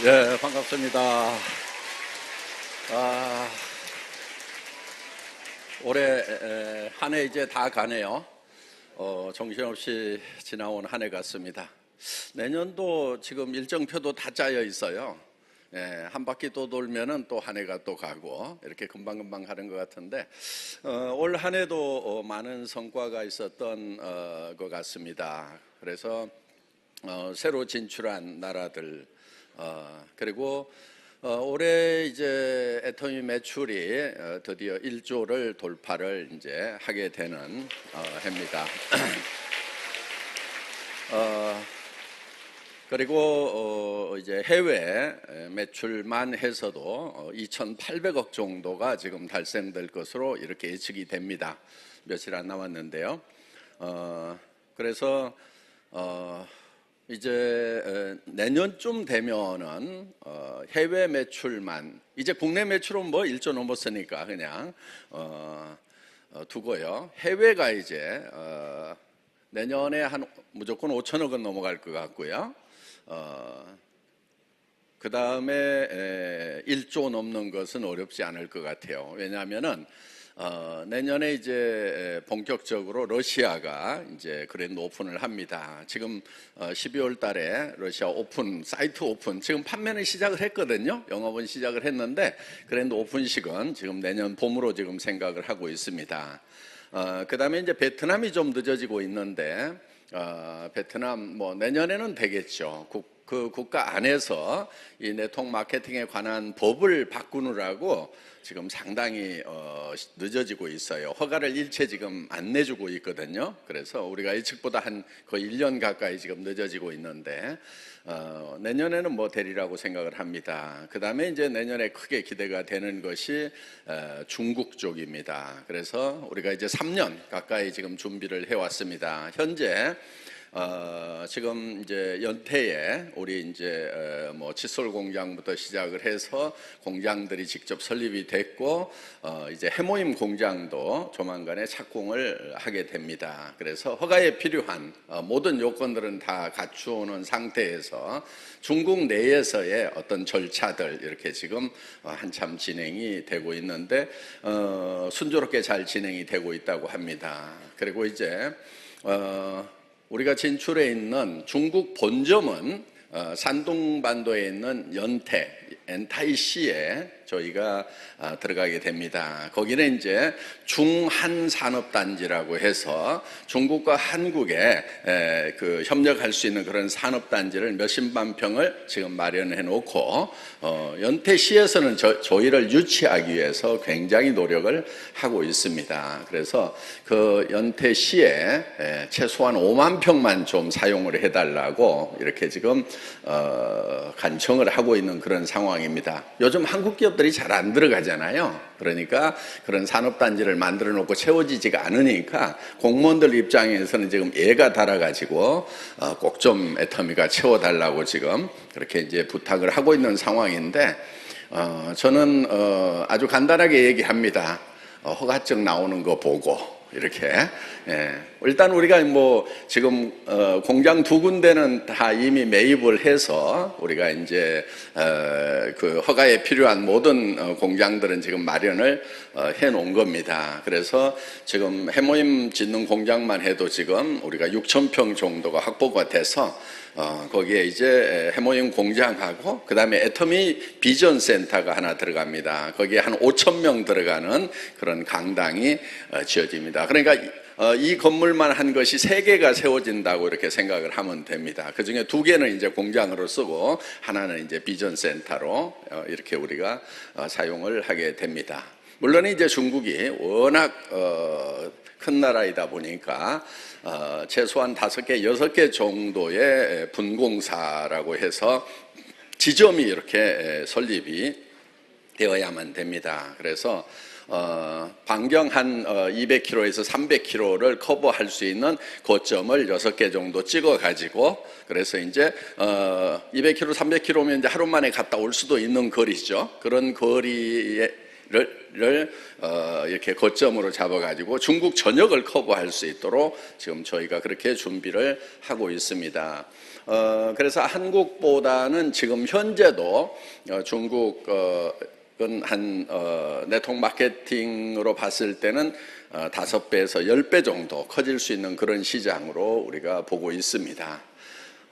예, 반갑습니다. 아, 올해 한 해 이제 다 가네요. 정신없이 지나온 한 해 같습니다. 내년도 지금 일정표도 다 짜여 있어요. 예, 한 바퀴 또 돌면은 또 한 해가 또 가고 이렇게 금방금방 가는 것 같은데 올 한 해도 많은 성과가 있었던 것 같습니다. 그래서 새로 진출한 나라들 그리고 올해 이제 애터미 매출이 드디어 1조를 돌파를 이제 하게 되는 해입니다. 그리고 이제 해외 매출만 해서도 2,800억 정도가 지금 달성될 것으로 이렇게 예측이 됩니다. 며칠 안 남았는데요. 그래서 이제 내년쯤 되면은 해외 매출만, 이제 국내 매출은 뭐 1조 넘었으니까 그냥 두고요. 해외가 이제 내년에 한 무조건 5천억은 넘어갈 것 같고요. 그 다음에 1조 넘는 것은 어렵지 않을 것 같아요. 왜냐하면은 내년에 이제 본격적으로 러시아가 이제 그랜드 오픈을 합니다. 지금 12월 달에 러시아 오픈, 사이트 오픈, 지금 판매는 시작을 했거든요. 영업은 시작을 했는데 그랜드 오픈식은 지금 내년 봄으로 지금 생각을 하고 있습니다. 그 다음에 이제 베트남이 좀 늦어지고 있는데, 베트남 뭐 내년에는 되겠죠. 그 국가 안에서 이 네트워크 마케팅에 관한 법을 바꾸느라고 지금 상당히 늦어지고 있어요. 허가를 일체 지금 안 내주고 있거든요. 그래서 우리가 예측보다 한 거의 1년 가까이 지금 늦어지고 있는데 내년에는 뭐 되리라고 생각을 합니다. 그 다음에 이제 내년에 크게 기대가 되는 것이 중국 쪽입니다. 그래서 우리가 이제 3년 가까이 지금 준비를 해왔습니다. 현재 지금 이제 연태에 우리 이제 뭐 칫솔 공장부터 시작을 해서 공장들이 직접 설립이 됐고 이제 해모임 공장도 조만간에 착공을 하게 됩니다. 그래서 허가에 필요한 모든 요건들은 다 갖추어놓은 상태에서 중국 내에서의 어떤 절차들 이렇게 지금 한참 진행이 되고 있는데 순조롭게 잘 진행이 되고 있다고 합니다. 그리고 이제 우리가 진출해 있는 중국 본점은 산둥반도에 있는 연태, 엔타이시에 저희가 들어가게 됩니다. 거기는 이제 중한산업단지라고 해서 중국과 한국에 그 협력할 수 있는 그런 산업단지를 몇십만 평을 지금 마련해 놓고 연태시에서는 저희를 유치하기 위해서 굉장히 노력을 하고 있습니다. 그래서 그 연태시에 최소한 5만 평만 좀 사용을 해달라고 이렇게 지금 간청을 하고 있는 그런 상황입니다. 요즘 한국 기업들이 잘 안 들어가잖아요. 그러니까 그런 산업단지를 만들어 놓고 채워지지가 않으니까 공무원들 입장에서는 지금 애가 달아가지고 꼭 좀 애터미가 채워달라고 지금 그렇게 이제 부탁을 하고 있는 상황인데 저는 아주 간단하게 얘기합니다. 허가증 나오는 거 보고 이렇게 일단 우리가 뭐 지금 공장 2군데는 다 이미 매입을 해서 우리가 이제 그 허가에 필요한 모든 공장들은 지금 마련을 해 놓은 겁니다. 그래서 지금 해모임 짓는 공장만 해도 지금 우리가 6,000평 정도가 확보가 돼서 거기에 이제 해모임 공장하고 그 다음에 애터미 비전 센터가 하나 들어갑니다. 거기에 한 5,000명 들어가는 그런 강당이 지어집니다. 그러니까 이 건물만 한 것이 3개가 세워진다고 이렇게 생각을 하면 됩니다. 그 중에 2개는 이제 공장으로 쓰고 하나는 이제 비전 센터로 이렇게 우리가 사용을 하게 됩니다. 물론 이제 중국이 워낙 큰 나라이다 보니까 최소한 5개, 6개 정도의 분공사라고 해서 지점이 이렇게 설립이 되어야만 됩니다. 그래서 반경 한 200km에서 300km를 커버할 수 있는 고점을 6개 정도 찍어 가지고 그래서 이제 200km, 300km면 이제 하루 만에 갔다 올 수도 있는 거리죠. 그런 거리를 이렇게 거점으로 잡아가지고 중국 전역을 커버할 수 있도록 지금 저희가 그렇게 준비를 하고 있습니다. 그래서 한국보다는 지금 현재도 중국은 네트워크 마케팅으로 봤을 때는 5배에서 10배 정도 커질 수 있는 그런 시장으로 우리가 보고 있습니다.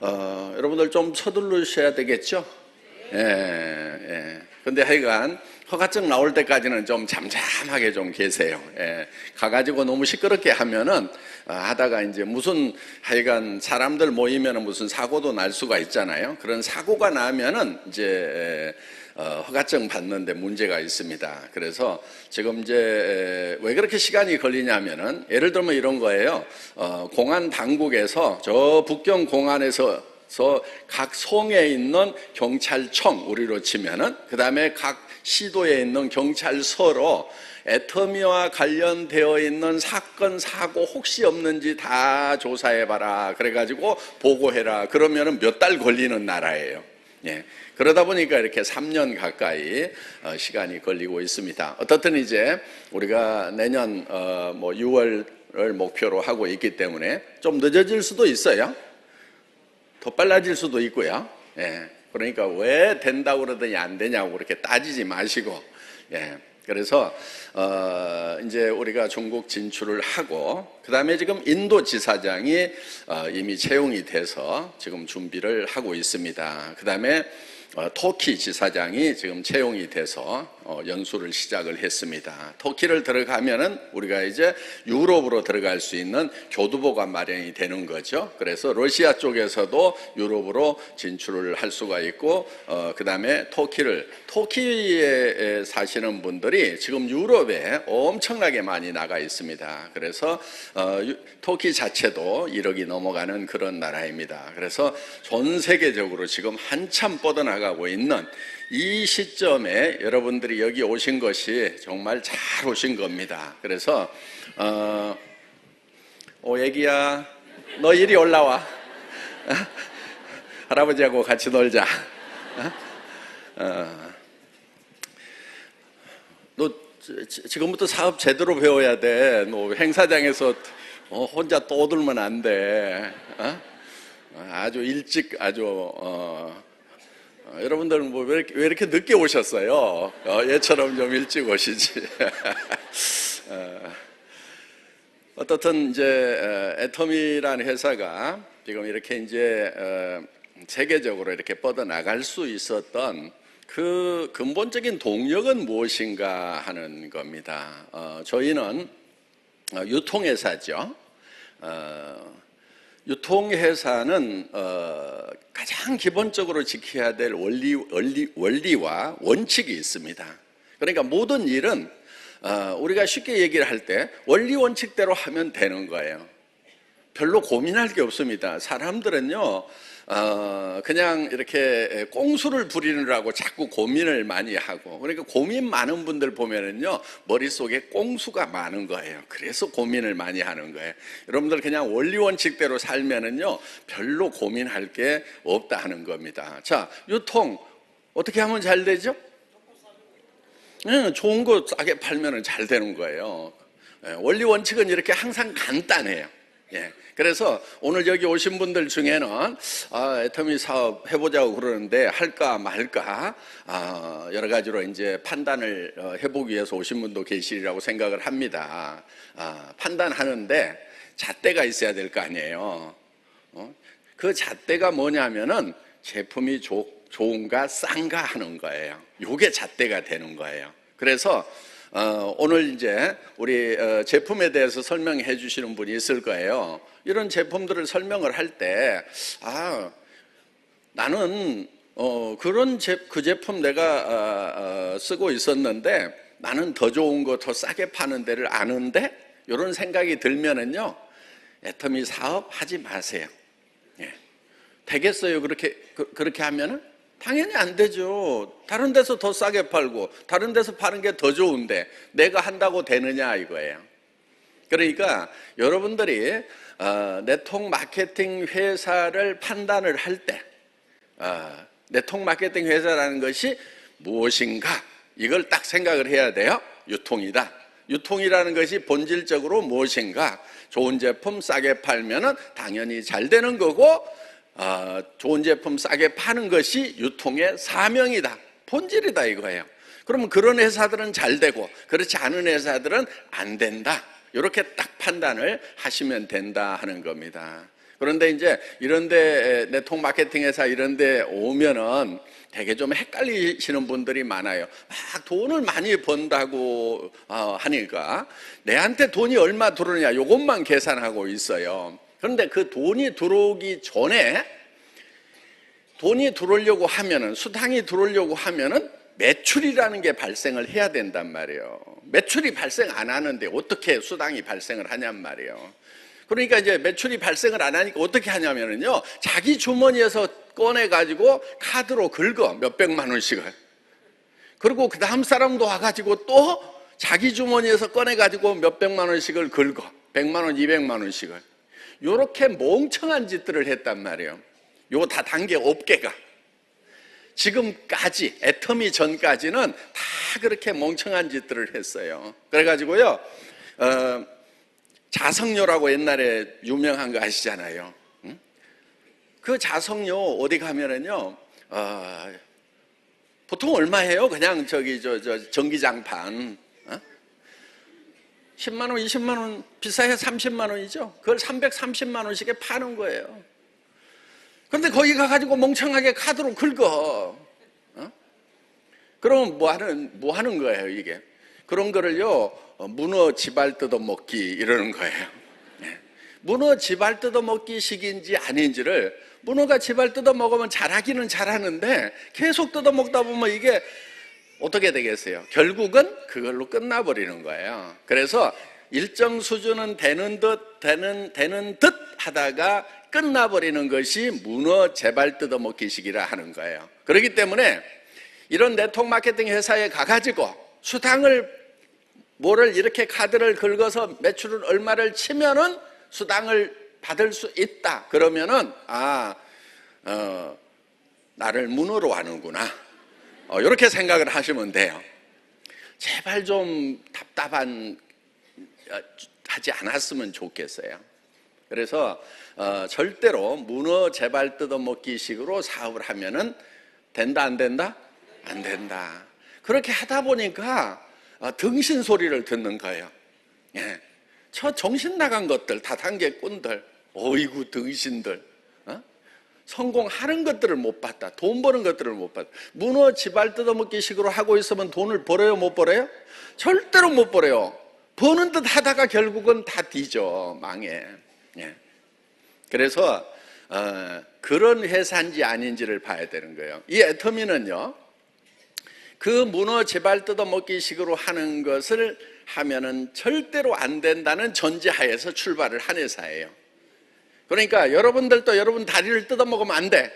여러분들 좀 서두르셔야 되겠죠? 예. 근데 하여간 허가증 나올 때까지는 좀 잠잠하게 좀 계세요. 예. 가가지고 너무 시끄럽게 하면은 하다가 이제 무슨 하여간 사람들 모이면은 무슨 사고도 날 수가 있잖아요. 그런 사고가 나면은 이제 허가증 받는데 문제가 있습니다. 그래서 지금 이제 왜 그렇게 시간이 걸리냐면은 예를 들면 이런 거예요. 공안 당국에서 저 북경 공안에서 각 송에 있는 경찰청 우리로 치면은 그 다음에 각 시도에 있는 경찰서로 애터미와 관련되어 있는 사건 사고 혹시 없는지 다 조사해봐라 그래가지고 보고해라 그러면은 몇 달 걸리는 나라예요. 예. 그러다 보니까 이렇게 3년 가까이 시간이 걸리고 있습니다. 어떻든 이제 우리가 내년 6월을 목표로 하고 있기 때문에 좀 늦어질 수도 있어요. 더 빨라질 수도 있고요. 예. 그러니까 왜 된다고 그러더니 안 되냐고 그렇게 따지지 마시고, 예. 그래서 이제 우리가 중국 진출을 하고 그 다음에 지금 인도 지사장이 이미 채용이 돼서 지금 준비를 하고 있습니다. 그 다음에 터키 지사장이 지금 채용이 돼서 연수를 시작을 했습니다. 터키를 들어가면은 우리가 이제 유럽으로 들어갈 수 있는 교두보가 마련이 되는 거죠. 그래서 러시아 쪽에서도 유럽으로 진출을 할 수가 있고 그 다음에 터키에 사시는 분들이 지금 유럽에 엄청나게 많이 나가 있습니다. 그래서 터키 자체도 1억이 넘어가는 그런 나라입니다. 그래서 전 세계적으로 지금 한참 뻗어나가고 있는 이 시점에 여러분들이 여기 오신 것이 정말 잘 오신 겁니다. 그래서 애기야 너 이리 올라와. 할아버지하고 같이 놀자. 너 지금부터 사업 제대로 배워야 돼. 너 행사장에서 혼자 떠들면 안 돼. 아주 일찍 여러분들은 왜 이렇게 늦게 오셨어요? 얘처럼 좀 일찍 오시지. 어떻든 이제 애터미라는 회사가 지금 이렇게 이제 세계적으로 이렇게 뻗어나갈 수 있었던 그 근본적인 동력은 무엇인가 하는 겁니다. 저희는 유통회사죠. 유통회사는 가장 기본적으로 지켜야 될 원리와 원칙이 있습니다. 그러니까 모든 일은 우리가 쉽게 얘기를 할 때 원리 원칙대로 하면 되는 거예요. 별로 고민할 게 없습니다. 사람들은요 그냥 이렇게 꼼수를 부리느라고 자꾸 고민을 많이 하고, 그러니까 고민 많은 분들 보면은요 머릿속에 꼼수가 많은 거예요. 그래서 고민을 많이 하는 거예요. 여러분들 그냥 원리 원칙대로 살면은요 별로 고민할 게 없다 하는 겁니다. 자, 유통 어떻게 하면 잘 되죠? 좋은 거 싸게 팔면은 잘 되는 거예요. 원리 원칙은 이렇게 항상 간단해요. 그래서 오늘 여기 오신 분들 중에는 애터미 사업 해보자고 그러는데 할까 말까 여러 가지로 이제 판단을 해보기 위해서 오신 분도 계시리라고 생각을 합니다. 판단하는데 잣대가 있어야 될 거 아니에요. 그 잣대가 뭐냐면은 제품이 좋은가 싼가 하는 거예요. 요게 잣대가 되는 거예요. 그래서 오늘 이제 우리 제품에 대해서 설명해 주시는 분이 있을 거예요. 이런 제품들을 설명을 할 때 나는 그 제품 내가 쓰고 있었는데 나는 더 좋은 거 더 싸게 파는 데를 아는데 이런 생각이 들면은요 애터미 사업 하지 마세요. 되겠어요? 그렇게 하면은? 당연히 안 되죠. 다른 데서 더 싸게 팔고 다른 데서 파는 게 더 좋은데 내가 한다고 되느냐 이거예요. 그러니까 여러분들이 네트워크 마케팅 회사를 판단을 할 때 네트워크 마케팅 회사라는 것이 무엇인가 이걸 딱 생각을 해야 돼요. 유통이다. 유통이라는 것이 본질적으로 무엇인가? 좋은 제품 싸게 팔면은 당연히 잘 되는 거고 좋은 제품 싸게 파는 것이 유통의 사명이다, 본질이다 이거예요. 그러면 그런 회사들은 잘 되고 그렇지 않은 회사들은 안 된다, 이렇게 딱 판단을 하시면 된다 하는 겁니다. 그런데 이제 이런데 네트워크 마케팅 회사 이런데 오면은 되게 좀 헷갈리시는 분들이 많아요. 막 돈을 많이 번다고 하니까 내한테 돈이 얼마 들어오냐 이것만 계산하고 있어요. 그런데 그 돈이 들어오기 전에, 돈이 들어오려고 하면은, 수당이 들어오려고 하면은 매출이라는 게 발생을 해야 된단 말이에요. 매출이 발생 안 하는데 어떻게 수당이 발생을 하냔 말이에요. 그러니까 이제 매출이 발생을 안 하니까 어떻게 하냐면요, 자기 주머니에서 꺼내가지고 카드로 긁어 몇백만 원씩을. 그리고 그 다음 사람도 와가지고 또 자기 주머니에서 꺼내가지고 몇백만 원씩을 긁어. 100만 원, 200만 원씩을. 요렇게 멍청한 짓들을 했단 말이에요. 요거 다 단계 업계가. 지금까지, 애터미 전까지는 다 그렇게 멍청한 짓들을 했어요. 그래가지고요, 자석료라고 옛날에 유명한 거 아시잖아요. 응? 그 자석료 어디 가면은요, 보통 얼마예요? 그냥 전기장판. 10만 원, 20만 원, 비싸야 30만 원이죠. 그걸 330만 원씩에 파는 거예요. 그런데 거기 가가지고 멍청하게 카드로 긁어. 그러면 뭐 하는 거예요, 이게? 그런 거를요, 문어 지발 뜯어먹기 이러는 거예요. 문어 지발 뜯어먹기 식인지 아닌지를, 문어가 지발 뜯어먹으면 잘하기는 잘하는데 계속 뜯어먹다 보면 이게 어떻게 되겠어요? 결국은 그걸로 끝나버리는 거예요. 그래서 일정 수준은 되는 듯 하다가 끝나버리는 것이 문어 제발 뜯어먹기식이라 하는 거예요. 그렇기 때문에 이런 네트워크 마케팅 회사에 가가지고 수당을 뭐를 이렇게 카드를 긁어서 매출을 얼마를 치면은 수당을 받을 수 있다, 그러면은 나를 문어로 하는구나, 이렇게 생각을 하시면 돼요. 제발 좀 답답한 하지 않았으면 좋겠어요. 그래서 절대로 문어 제발 뜯어먹기 식으로 사업을 하면은 된다 안 된다? 안 된다. 그렇게 하다 보니까 등신 소리를 듣는 거예요. 예. 저 정신 나간 것들, 다단계꾼들, 어이구 등신들, 성공하는 것들을 못 봤다, 돈 버는 것들을 못 봤다. 문어 지발 뜯어먹기 식으로 하고 있으면 돈을 벌어요, 못 벌어요? 절대로 못 벌어요. 버는 듯 하다가 결국은 다 뒤져, 망해. 예. 그래서 그런 회사인지 아닌지를 봐야 되는 거예요. 이 애터미는요, 그 문어 제발 뜯어먹기 식으로 하는 것을 하면은 절대로 안 된다는 전제하에서 출발을 한 회사예요. 그러니까 여러분들도 여러분 다리를 뜯어먹으면 안 돼.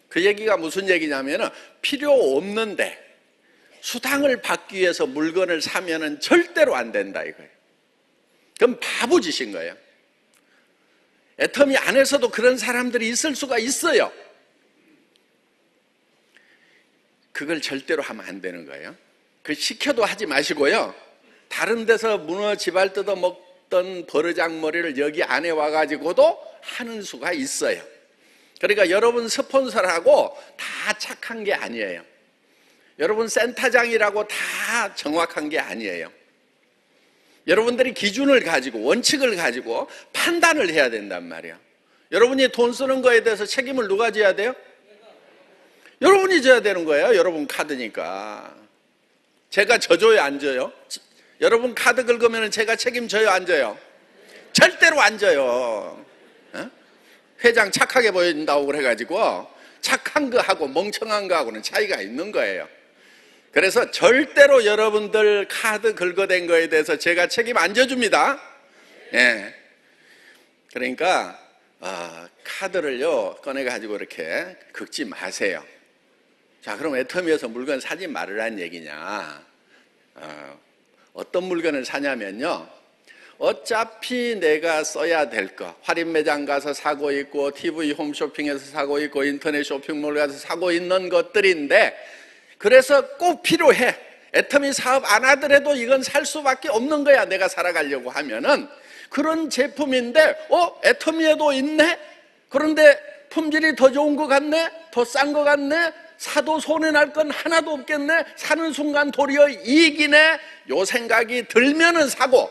그 얘기가 무슨 얘기냐면은 필요 없는데 수당을 받기 위해서 물건을 사면은 절대로 안 된다 이거예요. 그럼 바보짓인 거예요. 애터미 안에서도 그런 사람들이 있을 수가 있어요. 그걸 절대로 하면 안 되는 거예요. 그 시켜도 하지 마시고요, 다른 데서 문어 지발 뜯어먹던 버르장머리를 여기 안에 와가지고도 하는 수가 있어요. 그러니까 여러분 스폰서라고 다 착한 게 아니에요. 여러분 센터장이라고 다 정확한 게 아니에요. 여러분들이 기준을 가지고 원칙을 가지고 판단을 해야 된단 말이에요. 여러분이 돈 쓰는 거에 대해서 책임을 누가 져야 돼요? 여러분이 져야 되는 거예요. 여러분 카드니까. 제가 져줘요, 안 져요? 여러분 카드 긁으면 제가 책임져요, 안 져요? 절대로 안 져요. 회장 착하게 보인다고 그래가지고 착한 거하고 멍청한 거하고는 차이가 있는 거예요. 그래서 절대로 여러분들 카드 긁어댄 거에 대해서 제가 책임 안 져줍니다. 예. 그러니까 카드를요 꺼내가지고 이렇게 긁지 마세요. 자, 그럼 애터미에서 물건 사지 말으란 얘기냐? 어떤 물건을 사냐면요, 어차피 내가 써야 될 거, 할인 매장 가서 사고 있고 TV 홈쇼핑에서 사고 있고 인터넷 쇼핑몰 가서 사고 있는 것들인데, 그래서 꼭 필요해. 애터미 사업 안 하더라도 이건 살 수밖에 없는 거야, 내가 살아가려고 하면은. 그런 제품인데 애터미에도 있네? 그런데 품질이 더 좋은 것 같네? 더 싼 것 같네? 사도 손해날 건 하나도 없겠네? 사는 순간 도리어 이익이네? 요 생각이 들면은 사고,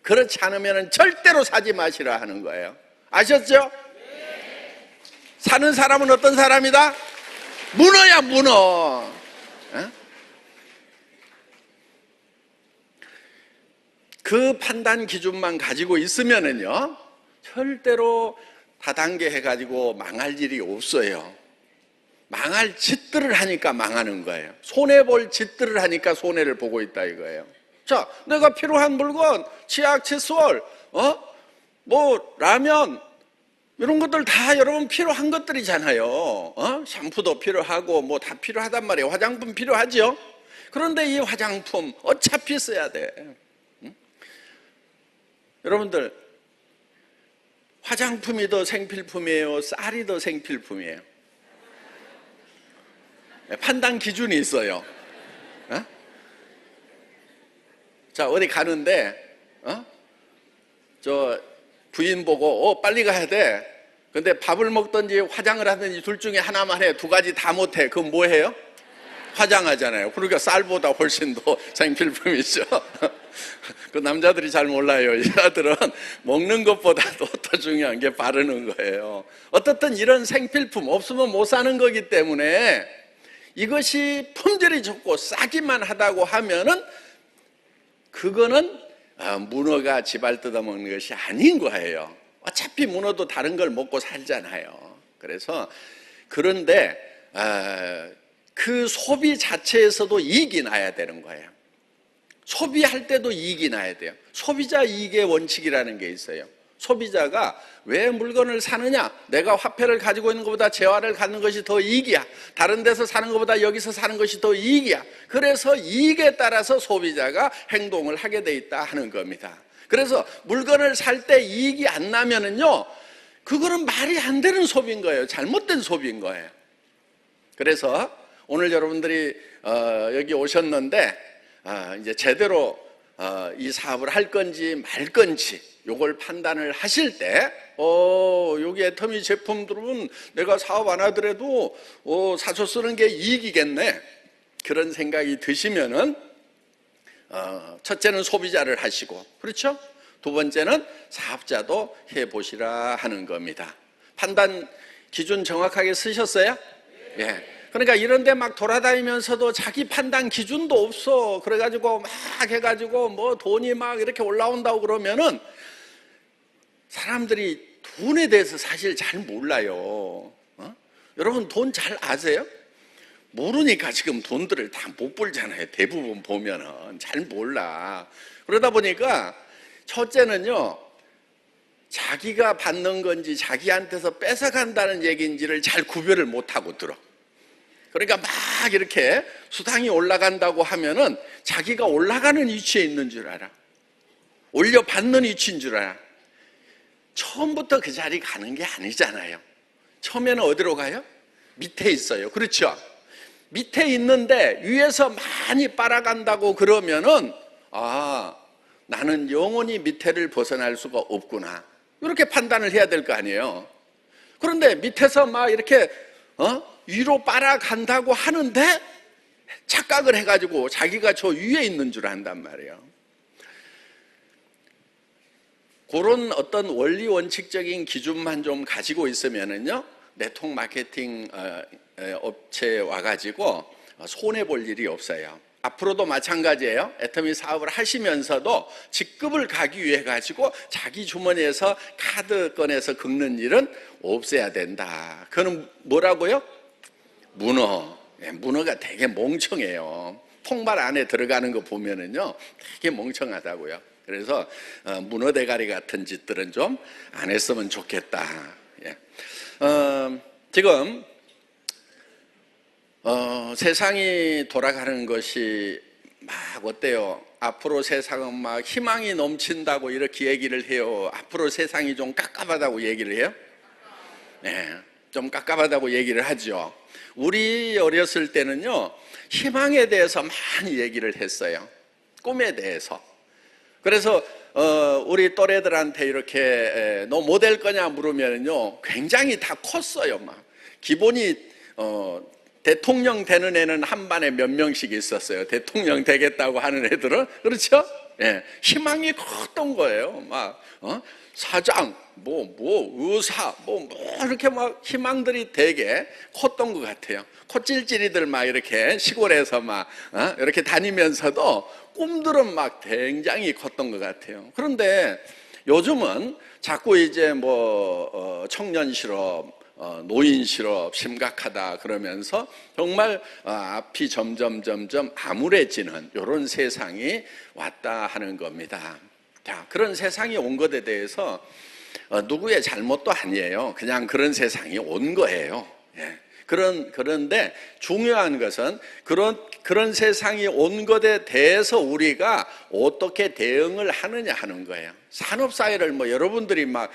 그렇지 않으면 절대로 사지 마시라 하는 거예요. 아셨죠? 사는 사람은 어떤 사람이다? 문어야, 문어. 그 판단 기준만 가지고 있으면은요, 절대로 다단계 해가지고 망할 일이 없어요. 망할 짓들을 하니까 망하는 거예요. 손해볼 짓들을 하니까 손해를 보고 있다 이거예요. 자, 내가 필요한 물건, 치약, 칫솔, 뭐 라면, 이런 것들 다 여러분 필요한 것들이잖아요. 샴푸도 필요하고 뭐 다 필요하단 말이에요. 화장품 필요하죠. 그런데 이 화장품 어차피 써야 돼. 여러분들, 화장품이 더 생필품이에요? 쌀이 더 생필품이에요? 판단 기준이 있어요. 자, 어디 가는데 저 부인 보고 빨리 가야 돼. 근데 밥을 먹든지 화장을 하든지 둘 중에 하나만 해. 두 가지 다 못해. 그럼 뭐 해요? 화장하잖아요. 그러니까 쌀보다 훨씬 더 생필품이죠. 그 남자들이 잘 몰라요. 여자들은 먹는 것보다도 더 중요한 게 바르는 거예요. 어떻든 이런 생필품 없으면 못 사는 거기 때문에 이것이 품질이 좋고 싸기만 하다고 하면은 그거는 문어가 지발 뜯어먹는 것이 아닌 거예요. 어차피 문어도 다른 걸 먹고 살잖아요. 그래서 그런데 그 소비 자체에서도 이익이 나야 되는 거예요. 소비할 때도 이익이 나야 돼요. 소비자 이익의 원칙이라는 게 있어요. 소비자가 왜 물건을 사느냐? 내가 화폐를 가지고 있는 것보다 재화를 갖는 것이 더 이익이야. 다른 데서 사는 것보다 여기서 사는 것이 더 이익이야. 그래서 이익에 따라서 소비자가 행동을 하게 돼 있다 하는 겁니다. 그래서 물건을 살 때 이익이 안 나면은요, 그거는 말이 안 되는 소비인 거예요. 잘못된 소비인 거예요. 그래서 오늘 여러분들이 여기 오셨는데 이제 제대로 이 사업을 할 건지 말 건지 요걸 판단을 하실 때 여기 애터미 제품들은 내가 사업 안 하더라도 사서 쓰는 게 이익이겠네, 그런 생각이 드시면은 첫째는 소비자를 하시고, 그렇죠? 두 번째는 사업자도 해보시라 하는 겁니다. 판단 기준 정확하게 쓰셨어요? 예. 그러니까 이런 데 막 돌아다니면서도 자기 판단 기준도 없어. 그래가지고 막 해가지고 뭐 돈이 막 이렇게 올라온다고 그러면은 사람들이 돈에 대해서 사실 잘 몰라요. 여러분 돈 잘 아세요? 모르니까 지금 돈들을 다 못 벌잖아요. 대부분 보면은 잘 몰라. 그러다 보니까 첫째는요, 자기가 받는 건지 자기한테서 뺏어간다는 얘기인지를 잘 구별을 못하고 들어. 그러니까 막 이렇게 수당이 올라간다고 하면은 자기가 올라가는 위치에 있는 줄 알아. 올려받는 위치인 줄 알아. 처음부터 그 자리 가는 게 아니잖아요. 처음에는 어디로 가요? 밑에 있어요. 그렇죠? 밑에 있는데 위에서 많이 빨아간다고 그러면은 나는 영원히 밑에를 벗어날 수가 없구나, 이렇게 판단을 해야 될 거 아니에요. 그런데 밑에서 막 이렇게 위로 빨아간다고 하는데 착각을 해가지고 자기가 저 위에 있는 줄 안단 말이에요. 그런 어떤 원리 원칙적인 기준만 좀 가지고 있으면은요, 네트워크 마케팅 업체에 와가지고 손해볼 일이 없어요. 앞으로도 마찬가지예요. 애터미 사업을 하시면서도 직급을 가기 위해 가지고 자기 주머니에서 카드 꺼내서 긁는 일은 없애야 된다. 그거는 뭐라고요? 문어. 문어가 되게 멍청해요. 통발 안에 들어가는 거 보면은요, 되게 멍청하다고요. 그래서 문어 대가리 같은 짓들은 좀 안 했으면 좋겠다. 지금 세상이 돌아가는 것이 막 어때요? 앞으로 세상은 막 희망이 넘친다고 이렇게 얘기를 해요. 앞으로 세상이 좀 깝깝하다고 얘기를 해요? 네, 좀 깝깝하다고 얘기를 하죠. 우리 어렸을 때는요, 희망에 대해서 많이 얘기를 했어요. 꿈에 대해서. 그래서 우리 또래들한테 이렇게 너 뭐 될 거냐 물으면요, 굉장히 다 컸어요. 막 기본이 대통령 되는 애는 한 반에 몇 명씩 있었어요. 대통령 되겠다고 하는 애들은. 그렇죠? 예, 희망이 컸던 거예요. 막 사장, 의사, 이렇게 막 희망들이 되게 컸던 것 같아요. 콧질질이들 막 이렇게 시골에서 막 이렇게 다니면서도 꿈들은 막 굉장히 컸던 것 같아요. 그런데 요즘은 자꾸 이제 청년 실업, 노인 실업 심각하다 그러면서 정말 앞이 점점 암울해지는 이런 세상이 왔다 하는 겁니다. 자, 그런 세상이 온 것에 대해서 누구의 잘못도 아니에요. 그냥 그런 세상이 온 거예요. 예. 그런데 중요한 것은 그런 세상이 온 것에 대해서 우리가 어떻게 대응을 하느냐 하는 거예요. 산업사회를 여러분들이 막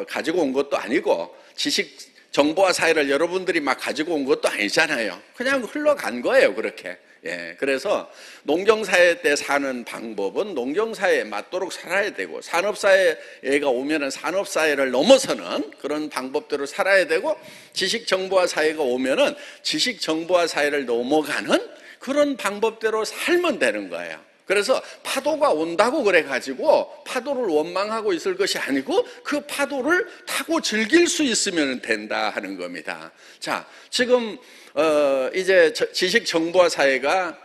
가지고 온 것도 아니고, 지식 정보화 사회를 여러분들이 막 가지고 온 것도 아니잖아요. 그냥 흘러간 거예요, 그렇게. 예, 그래서 농경사회 때 사는 방법은 농경사회에 맞도록 살아야 되고, 산업사회가 오면은 산업사회를 넘어서는 그런 방법대로 살아야 되고, 지식정보화 사회가 오면은 지식정보화 사회를 넘어가는 그런 방법대로 살면 되는 거예요. 그래서 파도가 온다고 그래가지고 파도를 원망하고 있을 것이 아니고 그 파도를 타고 즐길 수 있으면 된다 하는 겁니다. 자, 지금 이제 지식정보화 사회가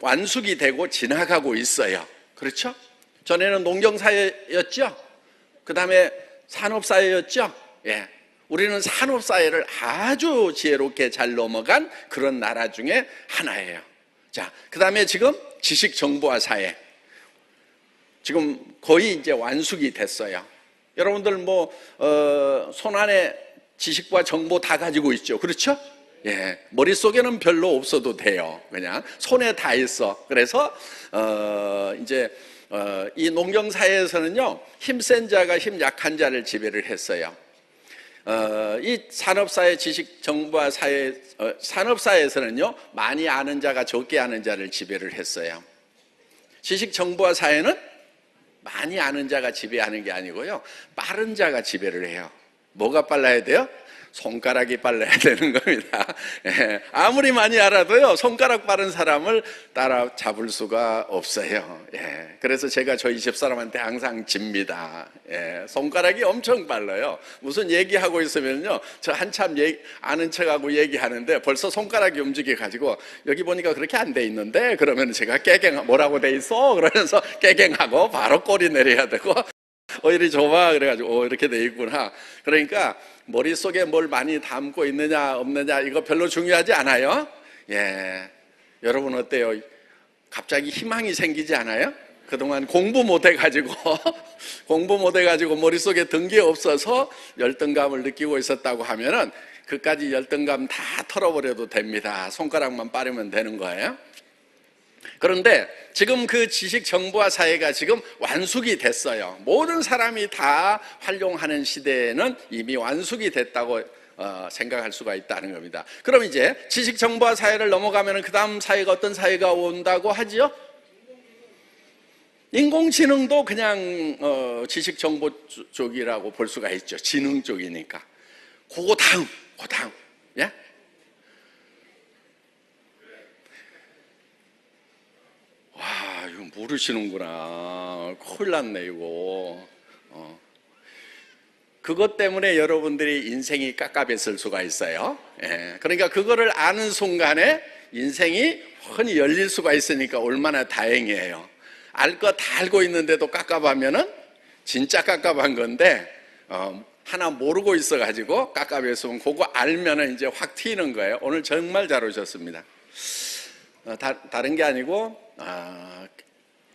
완숙이 되고 지나가고 있어요. 그렇죠? 전에는 농경사회였죠? 그 다음에 산업사회였죠? 예. 우리는 산업사회를 아주 지혜롭게 잘 넘어간 그런 나라 중에 하나예요. 자, 그 다음에 지금 지식정보화 사회. 지금 거의 이제 완숙이 됐어요. 여러분들 손 안에 지식과 정보 다 가지고 있죠. 그렇죠? 예. 머릿속에는 별로 없어도 돼요. 그냥 손에 다 있어. 그래서, 이 농경사회에서는요, 힘센 자가 힘 약한 자를 지배를 했어요. 이 산업사회, 지식정보화 사회, 산업사회에서는요, 많이 아는 자가 적게 아는 자를 지배를 했어요. 지식정보화 사회는 많이 아는 자가 지배하는 게 아니고요, 빠른 자가 지배를 해요. 뭐가 빨라야 돼요? 손가락이 빨라야 되는 겁니다. 예, 아무리 많이 알아도요, 손가락 빠른 사람을 따라잡을 수가 없어요. 예, 그래서 제가 저희 집사람한테 항상 집니다. 예, 손가락이 엄청 빨라요. 무슨 얘기하고 있으면요, 저 한참 아는 척하고 얘기하는데 벌써 손가락이 움직여가지고 여기 보니까 그렇게 안 돼 있는데, 그러면 제가 뭐라고 돼 있어? 그러면서 깨갱하고 바로 꼬리 내려야 되고, 이리 줘봐. 그래가지고 이렇게 돼 있구나. 그러니까 머릿속에 뭘 많이 담고 있느냐 없느냐 이거 별로 중요하지 않아요. 예, 여러분 어때요? 갑자기 희망이 생기지 않아요? 그동안 공부 못 해가지고 공부 못 해가지고 머릿속에 든 게 없어서 열등감을 느끼고 있었다고 하면은 그까지 열등감 다 털어버려도 됩니다. 손가락만 빠르면 되는 거예요. 그런데 지금 그 지식정보화 사회가 지금 완숙이 됐어요. 모든 사람이 다 활용하는 시대에는 이미 완숙이 됐다고 생각할 수가 있다는 겁니다. 그럼 이제 지식정보화 사회를 넘어가면 그 다음 사회가 어떤 사회가 온다고 하지요? 인공지능도 그냥 지식정보 쪽이라고 볼 수가 있죠. 지능 쪽이니까. 그 다음. 예? 와, 이거 모르시는구나. 큰일 났네, 이거. 그것 때문에 여러분들이 인생이 깝깝했을 수가 있어요. 예. 그러니까 그거를 아는 순간에 인생이 흔히 열릴 수가 있으니까 얼마나 다행이에요. 알 거 다 알고 있는데도 깝깝하면은 진짜 깝깝한 건데, 하나 모르고 있어가지고 깝깝했으면 그거 알면은 이제 확 튀는 거예요. 오늘 정말 잘 오셨습니다. 다른 게 아니고,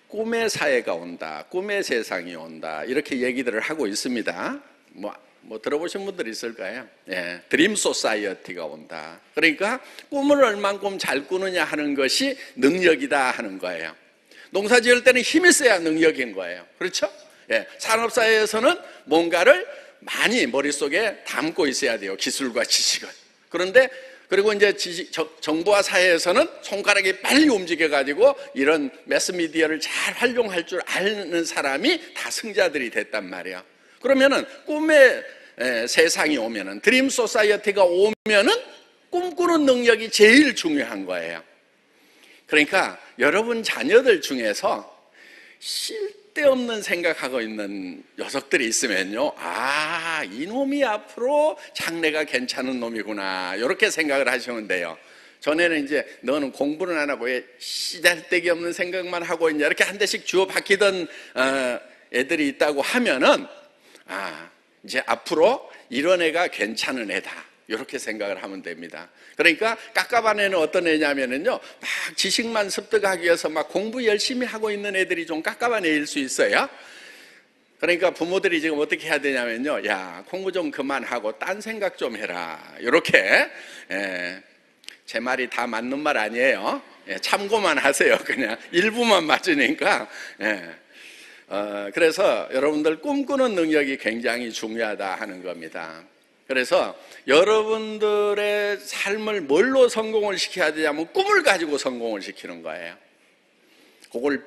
꿈의 사회가 온다, 꿈의 세상이 온다, 이렇게 얘기들을 하고 있습니다. 뭐 들어보신 분들 있을까요? 예, 드림 소사이어티가 온다. 그러니까 꿈을 얼만큼 잘 꾸느냐 하는 것이 능력이다 하는 거예요. 농사 지을 때는 힘이 세야 능력인 거예요. 그렇죠? 예, 산업사회에서는 뭔가를 많이 머릿속에 담고 있어야 돼요. 기술과 지식을. 그런데 그리고 이제 정부와 사회에서는 손가락이 빨리 움직여가지고 이런 매스미디어를 잘 활용할 줄 아는 사람이 다 승자들이 됐단 말이야. 그러면은 꿈의 세상이 오면은, 드림 소사이어티가 오면은 꿈꾸는 능력이 제일 중요한 거예요. 그러니까 여러분 자녀들 중에서 쓸데없는 생각하고 있는 녀석들이 있으면요, 아, 이놈이 앞으로 장래가 괜찮은 놈이구나, 이렇게 생각을 하시면 돼요. 전에는 이제 너는 공부는 안 하고 왜 씨잘데기 없는 생각만 하고 있냐, 이렇게 한 대씩 주워 박히던 애들이 있다고 하면은, 아, 이제 앞으로 이런 애가 괜찮은 애다, 이렇게 생각을 하면 됩니다. 그러니까 깝깝한 애는 어떤 애냐면은요, 막 지식만 습득하기 위해서 막 공부 열심히 하고 있는 애들이 좀 깝깝한 애일 수 있어요. 그러니까 부모들이 지금 어떻게 해야 되냐면요, 야, 공부 좀 그만하고 딴 생각 좀 해라, 이렇게. 제 말이 다 맞는 말 아니에요. 참고만 하세요. 그냥 일부만 맞으니까. 그래서 여러분들 꿈꾸는 능력이 굉장히 중요하다 하는 겁니다. 그래서 여러분들의 삶을 뭘로 성공을 시켜야 되냐면 꿈을 가지고 성공을 시키는 거예요. 그걸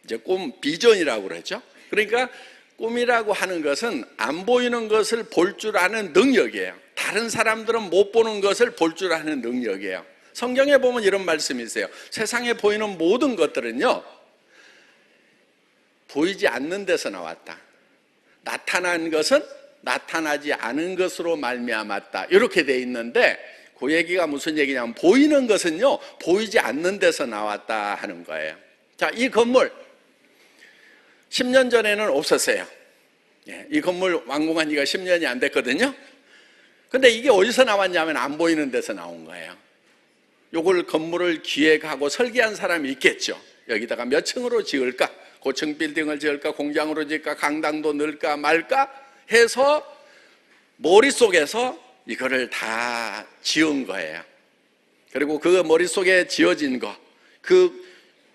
이제 꿈 비전이라고 그러죠. 그러니까 꿈이라고 하는 것은 안 보이는 것을 볼 줄 아는 능력이에요. 다른 사람들은 못 보는 것을 볼 줄 아는 능력이에요. 성경에 보면 이런 말씀이 있어요. 세상에 보이는 모든 것들은요, 보이지 않는 데서 나왔다. 나타난 것은 나타나지 않은 것으로 말미암았다, 이렇게 돼 있는데, 그 얘기가 무슨 얘기냐면 보이는 것은요, 보이지 않는 데서 나왔다 하는 거예요. 자, 이 건물 10년 전에는 없었어요. 이 건물 완공한 지가 10년이 안 됐거든요. 근데 이게 어디서 나왔냐면 안 보이는 데서 나온 거예요. 요걸 건물을 기획하고 설계한 사람이 있겠죠. 여기다가 몇 층으로 지을까? 고층 빌딩을 지을까? 공장으로 지을까? 강당도 넣을까 말까? 해서 머릿속에서 이거를 다 지은 거예요. 그리고 그 머릿속에 지어진 거, 그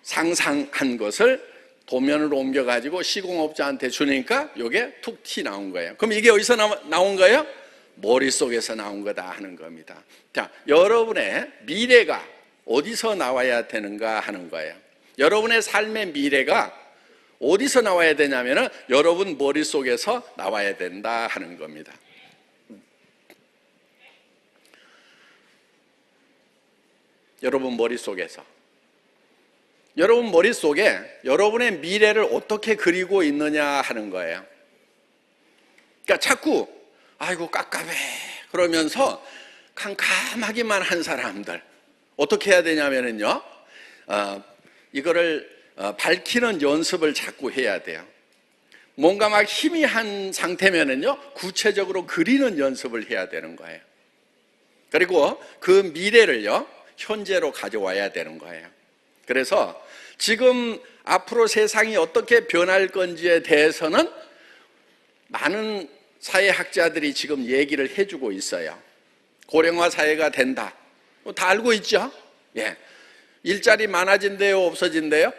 상상한 것을 도면으로 옮겨가지고 시공업자한테 주니까 이게 툭 튀 나온 거예요. 그럼 이게 어디서 나온 거예요? 머릿속에서 나온 거다 하는 겁니다. 자, 여러분의 미래가 어디서 나와야 되는가 하는 거예요. 여러분의 삶의 미래가 어디서 나와야 되냐면은 여러분 머릿속에서 나와야 된다 하는 겁니다. 여러분 머릿속에서. 여러분 머릿속에 여러분의 미래를 어떻게 그리고 있느냐 하는 거예요. 그러니까 자꾸 아이고 깝깝해 그러면서 캄캄하기만 한 사람들 어떻게 해야 되냐면은요, 이거를 밝히는 연습을 자꾸 해야 돼요. 뭔가 막 희미한 상태면은요, 구체적으로 그리는 연습을 해야 되는 거예요. 그리고 그 미래를요, 현재로 가져와야 되는 거예요. 그래서 지금 앞으로 세상이 어떻게 변할 건지에 대해서는 많은 사회학자들이 지금 얘기를 해주고 있어요. 고령화 사회가 된다. 다 알고 있죠? 예. 일자리 많아진대요, 없어진대요?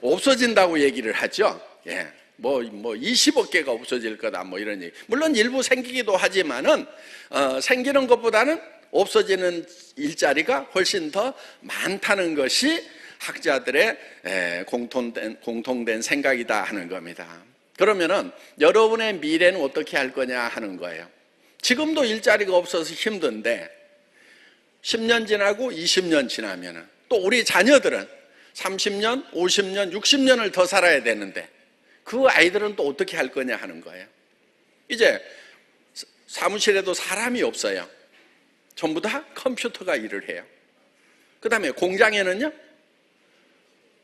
없어진다고 얘기를 하죠. 예. 뭐 20억 개가 없어질 거다, 뭐 이런 얘기. 물론 일부 생기기도 하지만은, 생기는 것보다는 없어지는 일자리가 훨씬 더 많다는 것이 학자들의 공통된 생각이다 하는 겁니다. 그러면은 여러분의 미래는 어떻게 할 거냐 하는 거예요. 지금도 일자리가 없어서 힘든데 10년 지나고 20년 지나면은 또 우리 자녀들은 30년, 50년, 60년을 더 살아야 되는데 그 아이들은 또 어떻게 할 거냐 하는 거예요. 이제 사무실에도 사람이 없어요. 전부 다 컴퓨터가 일을 해요. 그 다음에 공장에는요,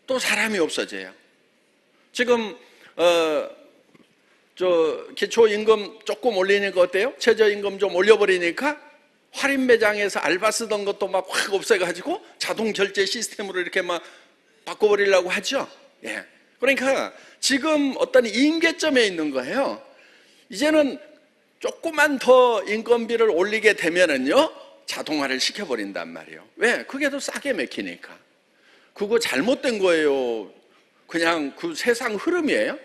또 사람이 없어져요. 지금 기초임금 조금 올리니까 어때요? 최저임금 좀 올려버리니까 할인 매장에서 알바 쓰던 것도 막 확 없애가지고 자동 결제 시스템으로 이렇게 막 바꿔버리려고 하죠. 예. 그러니까 지금 어떤 임계점에 있는 거예요. 이제는 조금만 더 인건비를 올리게 되면은요, 자동화를 시켜버린단 말이에요. 왜? 그게 더 싸게 맥히니까. 그거 잘못된 거예요. 그냥 그 세상 흐름이에요.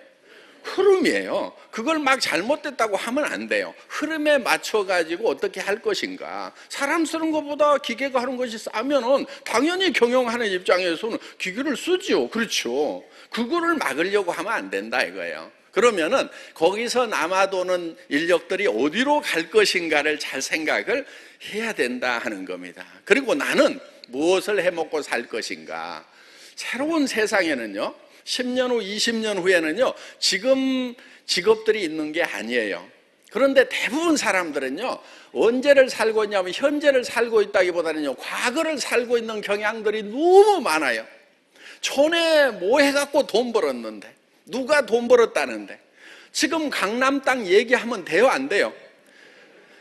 흐름이에요. 그걸 막 잘못됐다고 하면 안 돼요. 흐름에 맞춰가지고 어떻게 할 것인가. 사람 쓰는 것보다 기계가 하는 것이 싸면은 당연히 경영하는 입장에서는 기계를 쓰죠. 그렇죠. 그거를 막으려고 하면 안 된다 이거예요. 그러면은 거기서 남아도는 인력들이 어디로 갈 것인가를 잘 생각을 해야 된다 하는 겁니다. 그리고 나는 무엇을 해먹고 살 것인가. 새로운 세상에는요, 10년 후, 20년 후에는요, 지금 직업들이 있는 게 아니에요. 그런데 대부분 사람들은요, 언제를 살고 있냐면 현재를 살고 있다기보다는요, 과거를 살고 있는 경향들이 너무 많아요. 전에 뭐 해갖고 돈 벌었는데, 누가 돈 벌었다는데, 지금 강남 땅 얘기하면 돼요, 안 돼요?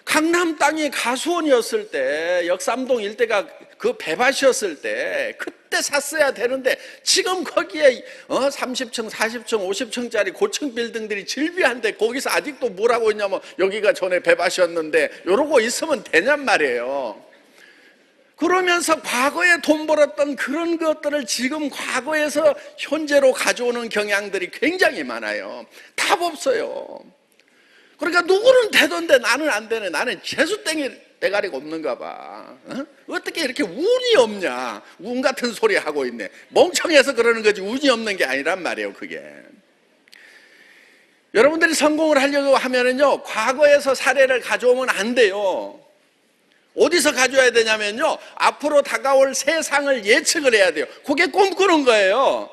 강남 땅이 가수원이었을 때, 역삼동 일대가 그 배밭이었을 때 그때 샀어야 되는데 지금 거기에 30층, 40층, 50층짜리 고층 빌딩들이 질비한데 거기서 아직도 뭐라고 있냐면 여기가 전에 배밭이었는데 이러고 있으면 되냔 말이에요. 그러면서 과거에 돈 벌었던 그런 것들을 지금 과거에서 현재로 가져오는 경향들이 굉장히 많아요. 답 없어요. 그러니까 누구는 되던데 나는 안 되네. 나는 재수땡이 대가리가 없는가 봐. 어떻게 이렇게 운이 없냐. 운 같은 소리 하고 있네. 멍청해서 그러는 거지 운이 없는 게 아니란 말이에요. 그게 여러분들이 성공을 하려고 하면은요, 과거에서 사례를 가져오면 안 돼요. 어디서 가져와야 되냐면요, 앞으로 다가올 세상을 예측을 해야 돼요. 그게 꿈꾸는 거예요.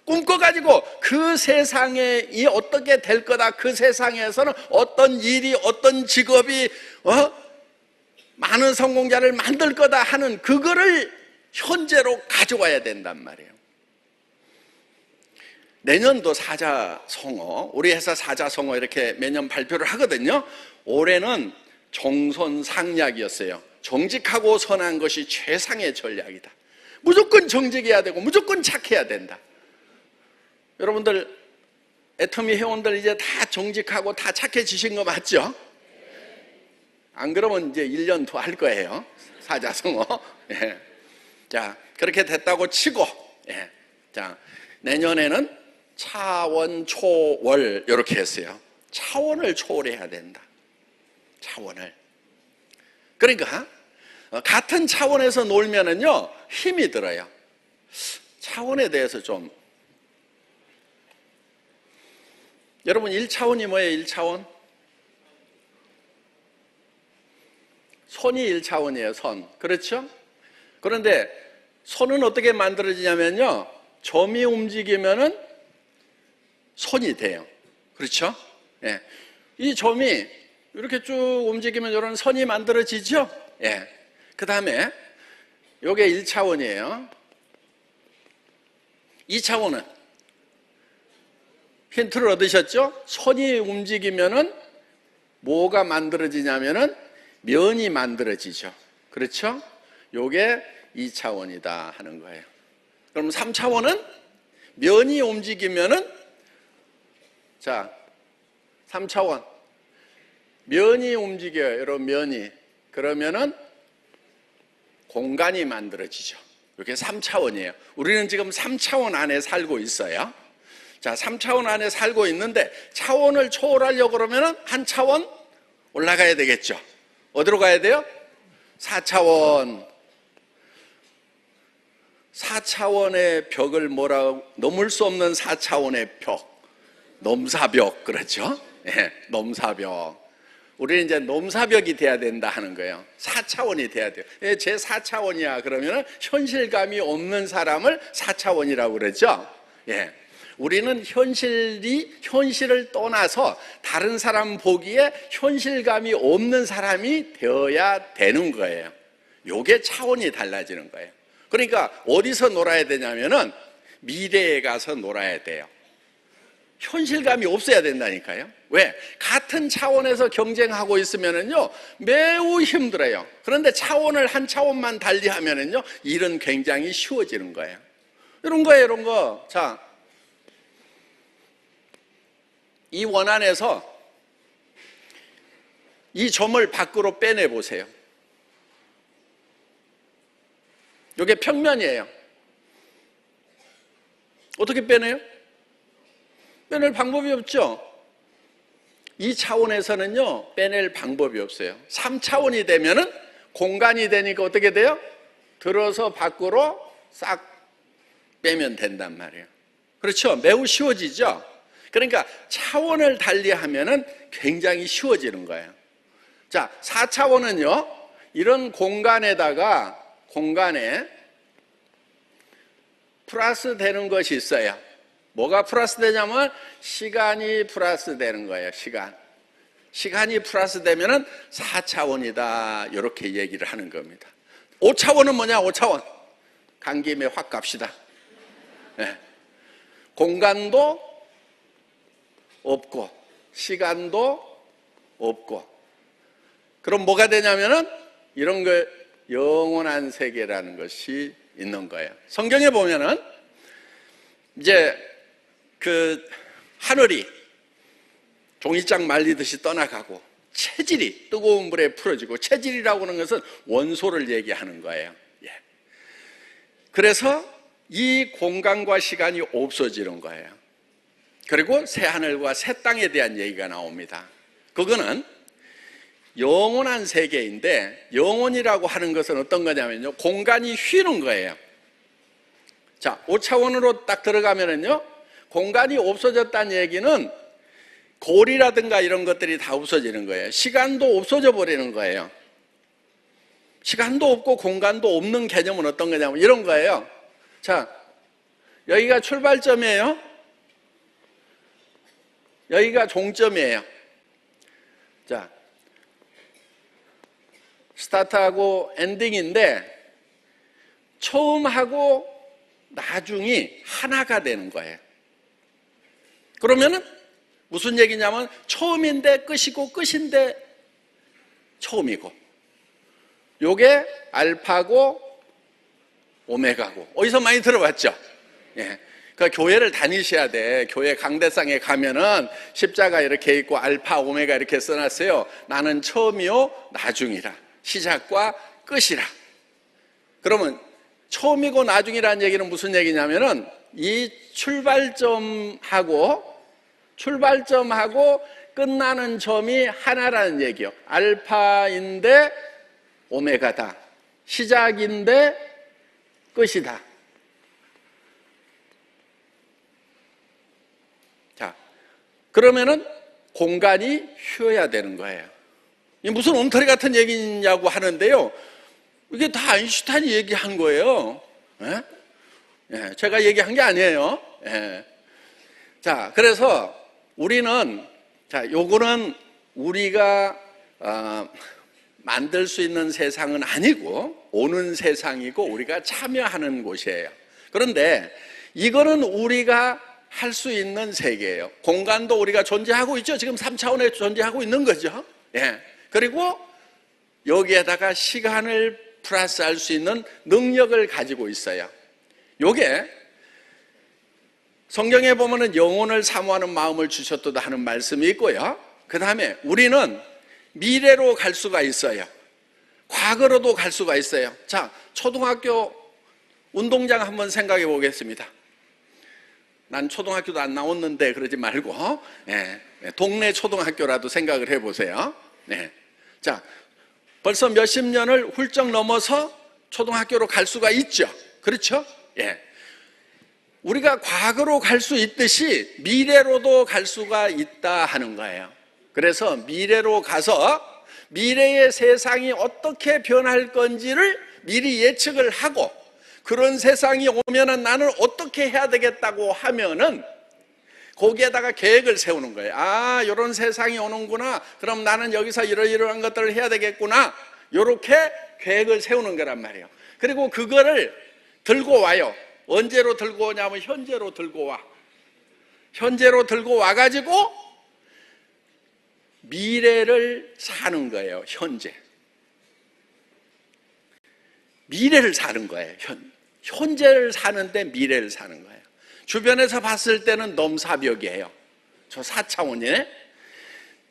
꿈꿔가지고 그 세상에 이 어떻게 될 거다. 그 세상에서는 어떤 일이, 어떤 직업이 많은 성공자를 만들 거다 하는 그거를 현재로 가져와야 된단 말이에요. 내년도 사자성어, 우리 회사 사자성어 이렇게 매년 발표를 하거든요. 올해는 정선상략이었어요. 정직하고 선한 것이 최상의 전략이다. 무조건 정직해야 되고 무조건 착해야 된다. 여러분들 애터미 회원들 이제 다 정직하고 다 착해지신 거 맞죠? 안 그러면 이제 1년 더 할 거예요. 사자성어. 예. 자, 그렇게 됐다고 치고, 예. 자, 내년에는 차원, 초월 이렇게 했어요. 차원을 초월해야 된다. 차원을. 그러니까 같은 차원에서 놀면은요 힘이 들어요. 차원에 대해서 좀 여러분 1차원이 뭐예요? 1차원? 선이 1차원이에요. 선. 그렇죠? 그런데 선은 어떻게 만들어지냐면요, 점이 움직이면은 선이 돼요. 그렇죠? 예. 이 점이 이렇게 쭉 움직이면 이런 선이 만들어지죠? 예. 그 다음에 요게 1차원이에요. 2차원은 힌트를 얻으셨죠? 선이 움직이면은 뭐가 만들어지냐면은 면이 만들어지죠. 그렇죠? 요게 2차원이다 하는 거예요. 그럼 3차원은 면이 움직이면은, 자, 3차원 면이 움직여요. 여러분, 면이. 그러면은 공간이 만들어지죠. 이게 3차원이에요. 우리는 지금 3차원 안에 살고 있어요. 자, 3차원 안에 살고 있는데 차원을 초월하려고 그러면은 한 차원 올라가야 되겠죠. 어디로 가야 돼요? 4차원. 4차원의 벽을 뭐라고, 넘을 수 없는 4차원의 벽. 넘사벽, 그렇죠? 예, 넘사벽. 우리는 이제 넘사벽이 돼야 된다 하는 거예요. 4차원이 돼야 돼요. 제 4차원이야 그러면 현실감이 없는 사람을 4차원이라고 그러죠. 예. 우리는 현실을 떠나서 다른 사람 보기에 현실감이 없는 사람이 되어야 되는 거예요. 요게 차원이 달라지는 거예요. 그러니까 어디서 놀아야 되냐면은 미래에 가서 놀아야 돼요. 현실감이 없어야 된다니까요. 왜? 같은 차원에서 경쟁하고 있으면은요 매우 힘들어요. 그런데 차원을 한 차원만 달리하면은요 일은 굉장히 쉬워지는 거예요. 이런 거예요, 이런 거. 자, 이 원안에서 이 점을 밖으로 빼내 보세요. 이게 평면이에요. 어떻게 빼내요? 빼낼 방법이 없죠. 2차원에서는요, 빼낼 방법이 없어요. 3차원이 되면은 공간이 되니까 어떻게 돼요? 들어서 밖으로 싹 빼면 된단 말이에요. 그렇죠? 매우 쉬워지죠? 그러니까 차원을 달리 하면은 굉장히 쉬워지는 거예요. 자, 4차원은요, 이런 공간에 플러스 되는 것이 있어요. 뭐가 플러스 되냐면 시간이 플러스 되는 거예요. 시간이 플러스 되면은 4차원이다. 이렇게 얘기를 하는 겁니다. 5차원은 뭐냐? 5차원. 간 김에 확 갑시다. 네. 공간도 없고 시간도 없고, 그럼 뭐가 되냐면은 이런 거 영원한 세계라는 것이 있는 거예요. 성경에 보면은 이제 그 하늘이 종이장 말리듯이 떠나가고 체질이 뜨거운 불에 풀어지고, 체질이라고 하는 것은 원소를 얘기하는 거예요. 예. 그래서 이 공간과 시간이 없어지는 거예요. 그리고 새 하늘과 새 땅에 대한 얘기가 나옵니다. 그거는 영원한 세계인데, 영원이라고 하는 것은 어떤 거냐면요, 공간이 휘는 거예요. 자, 5차원으로 딱 들어가면은요, 공간이 없어졌다는 얘기는 고리라든가 이런 것들이 다 없어지는 거예요. 시간도 없어져 버리는 거예요. 시간도 없고 공간도 없는 개념은 어떤 거냐면 이런 거예요. 자, 여기가 출발점이에요. 여기가 종점이에요. 자, 스타트하고 엔딩인데 처음하고 나중이 하나가 되는 거예요. 그러면은 무슨 얘기냐면 처음인데 끝이고 끝인데 처음이고, 요게 알파고 오메가고. 어디서 많이 들어봤죠? 예. 그러니까 교회를 다니셔야 돼. 교회 강대상에 가면은 십자가 이렇게 있고 알파 오메가 이렇게 써놨어요. 나는 처음이요 나중이라, 시작과 끝이라. 그러면 처음이고 나중이라는 얘기는 무슨 얘기냐면은 이 출발점하고 끝나는 점이 하나라는 얘기요. 알파인데 오메가다. 시작인데 끝이다. 자, 그러면은 공간이 휘어야 되는 거예요. 이게 무슨 엉터리 같은 얘기냐고 하는데요, 이게 다 아인슈타인이 얘기한 거예요. 예? 예, 제가 얘기한 게 아니에요. 예. 자, 그래서 우리는, 자, 요거는 우리가 만들 수 있는 세상은 아니고 오는 세상이고 우리가 참여하는 곳이에요. 그런데 이거는 우리가 할 수 있는 세계예요. 공간도 우리가 존재하고 있죠. 지금 3차원에 존재하고 있는 거죠. 예. 그리고 여기에다가 시간을 플러스할 수 있는 능력을 가지고 있어요. 요게 성경에 보면은 영혼을 사모하는 마음을 주셨도다 하는 말씀이 있고요. 그 다음에 우리는 미래로 갈 수가 있어요. 과거로도 갈 수가 있어요. 자, 초등학교 운동장 한번 생각해 보겠습니다. 난 초등학교도 안 나왔는데 그러지 말고, 예, 동네 초등학교라도 생각을 해보세요. 네. 자, 벌써 몇십 년을 훌쩍 넘어서 초등학교로 갈 수가 있죠. 그렇죠? 예. 우리가 과거로 갈 수 있듯이 미래로도 갈 수가 있다 하는 거예요. 그래서 미래로 가서 미래의 세상이 어떻게 변할 건지를 미리 예측을 하고, 그런 세상이 오면은 나는 어떻게 해야 되겠다고 하면은 거기에다가 계획을 세우는 거예요. 아, 이런 세상이 오는구나. 그럼 나는 여기서 이러이러한 것들을 해야 되겠구나. 이렇게 계획을 세우는 거란 말이에요. 그리고 그거를 들고 와요. 언제로 들고 오냐면 현재로 들고 와. 현재로 들고 와가지고 미래를 사는 거예요. 현재. 미래를 사는 거예요. 현재를 사는데 미래를 사는 거예요. 주변에서 봤을 때는 넘사벽이에요. 저 4차원이네?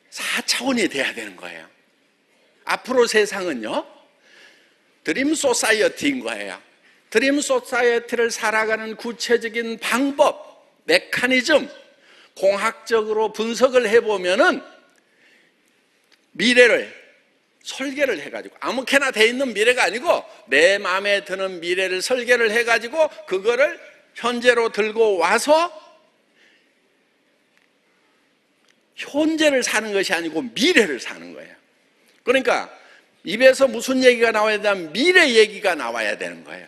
4차원이 돼야 되는 거예요. 앞으로 세상은요, 드림 소사이어티인 거예요. 드림 소사이어티를 살아가는 구체적인 방법, 메커니즘, 공학적으로 분석을 해보면은 미래를 설계를 해가지고 아무렇게나 돼 있는 미래가 아니고 내 마음에 드는 미래를 설계를 해가지고 그거를 현재로 들고 와서 현재를 사는 것이 아니고 미래를 사는 거예요. 그러니까 입에서 무슨 얘기가 나와야 되면 미래 얘기가 나와야 되는 거예요.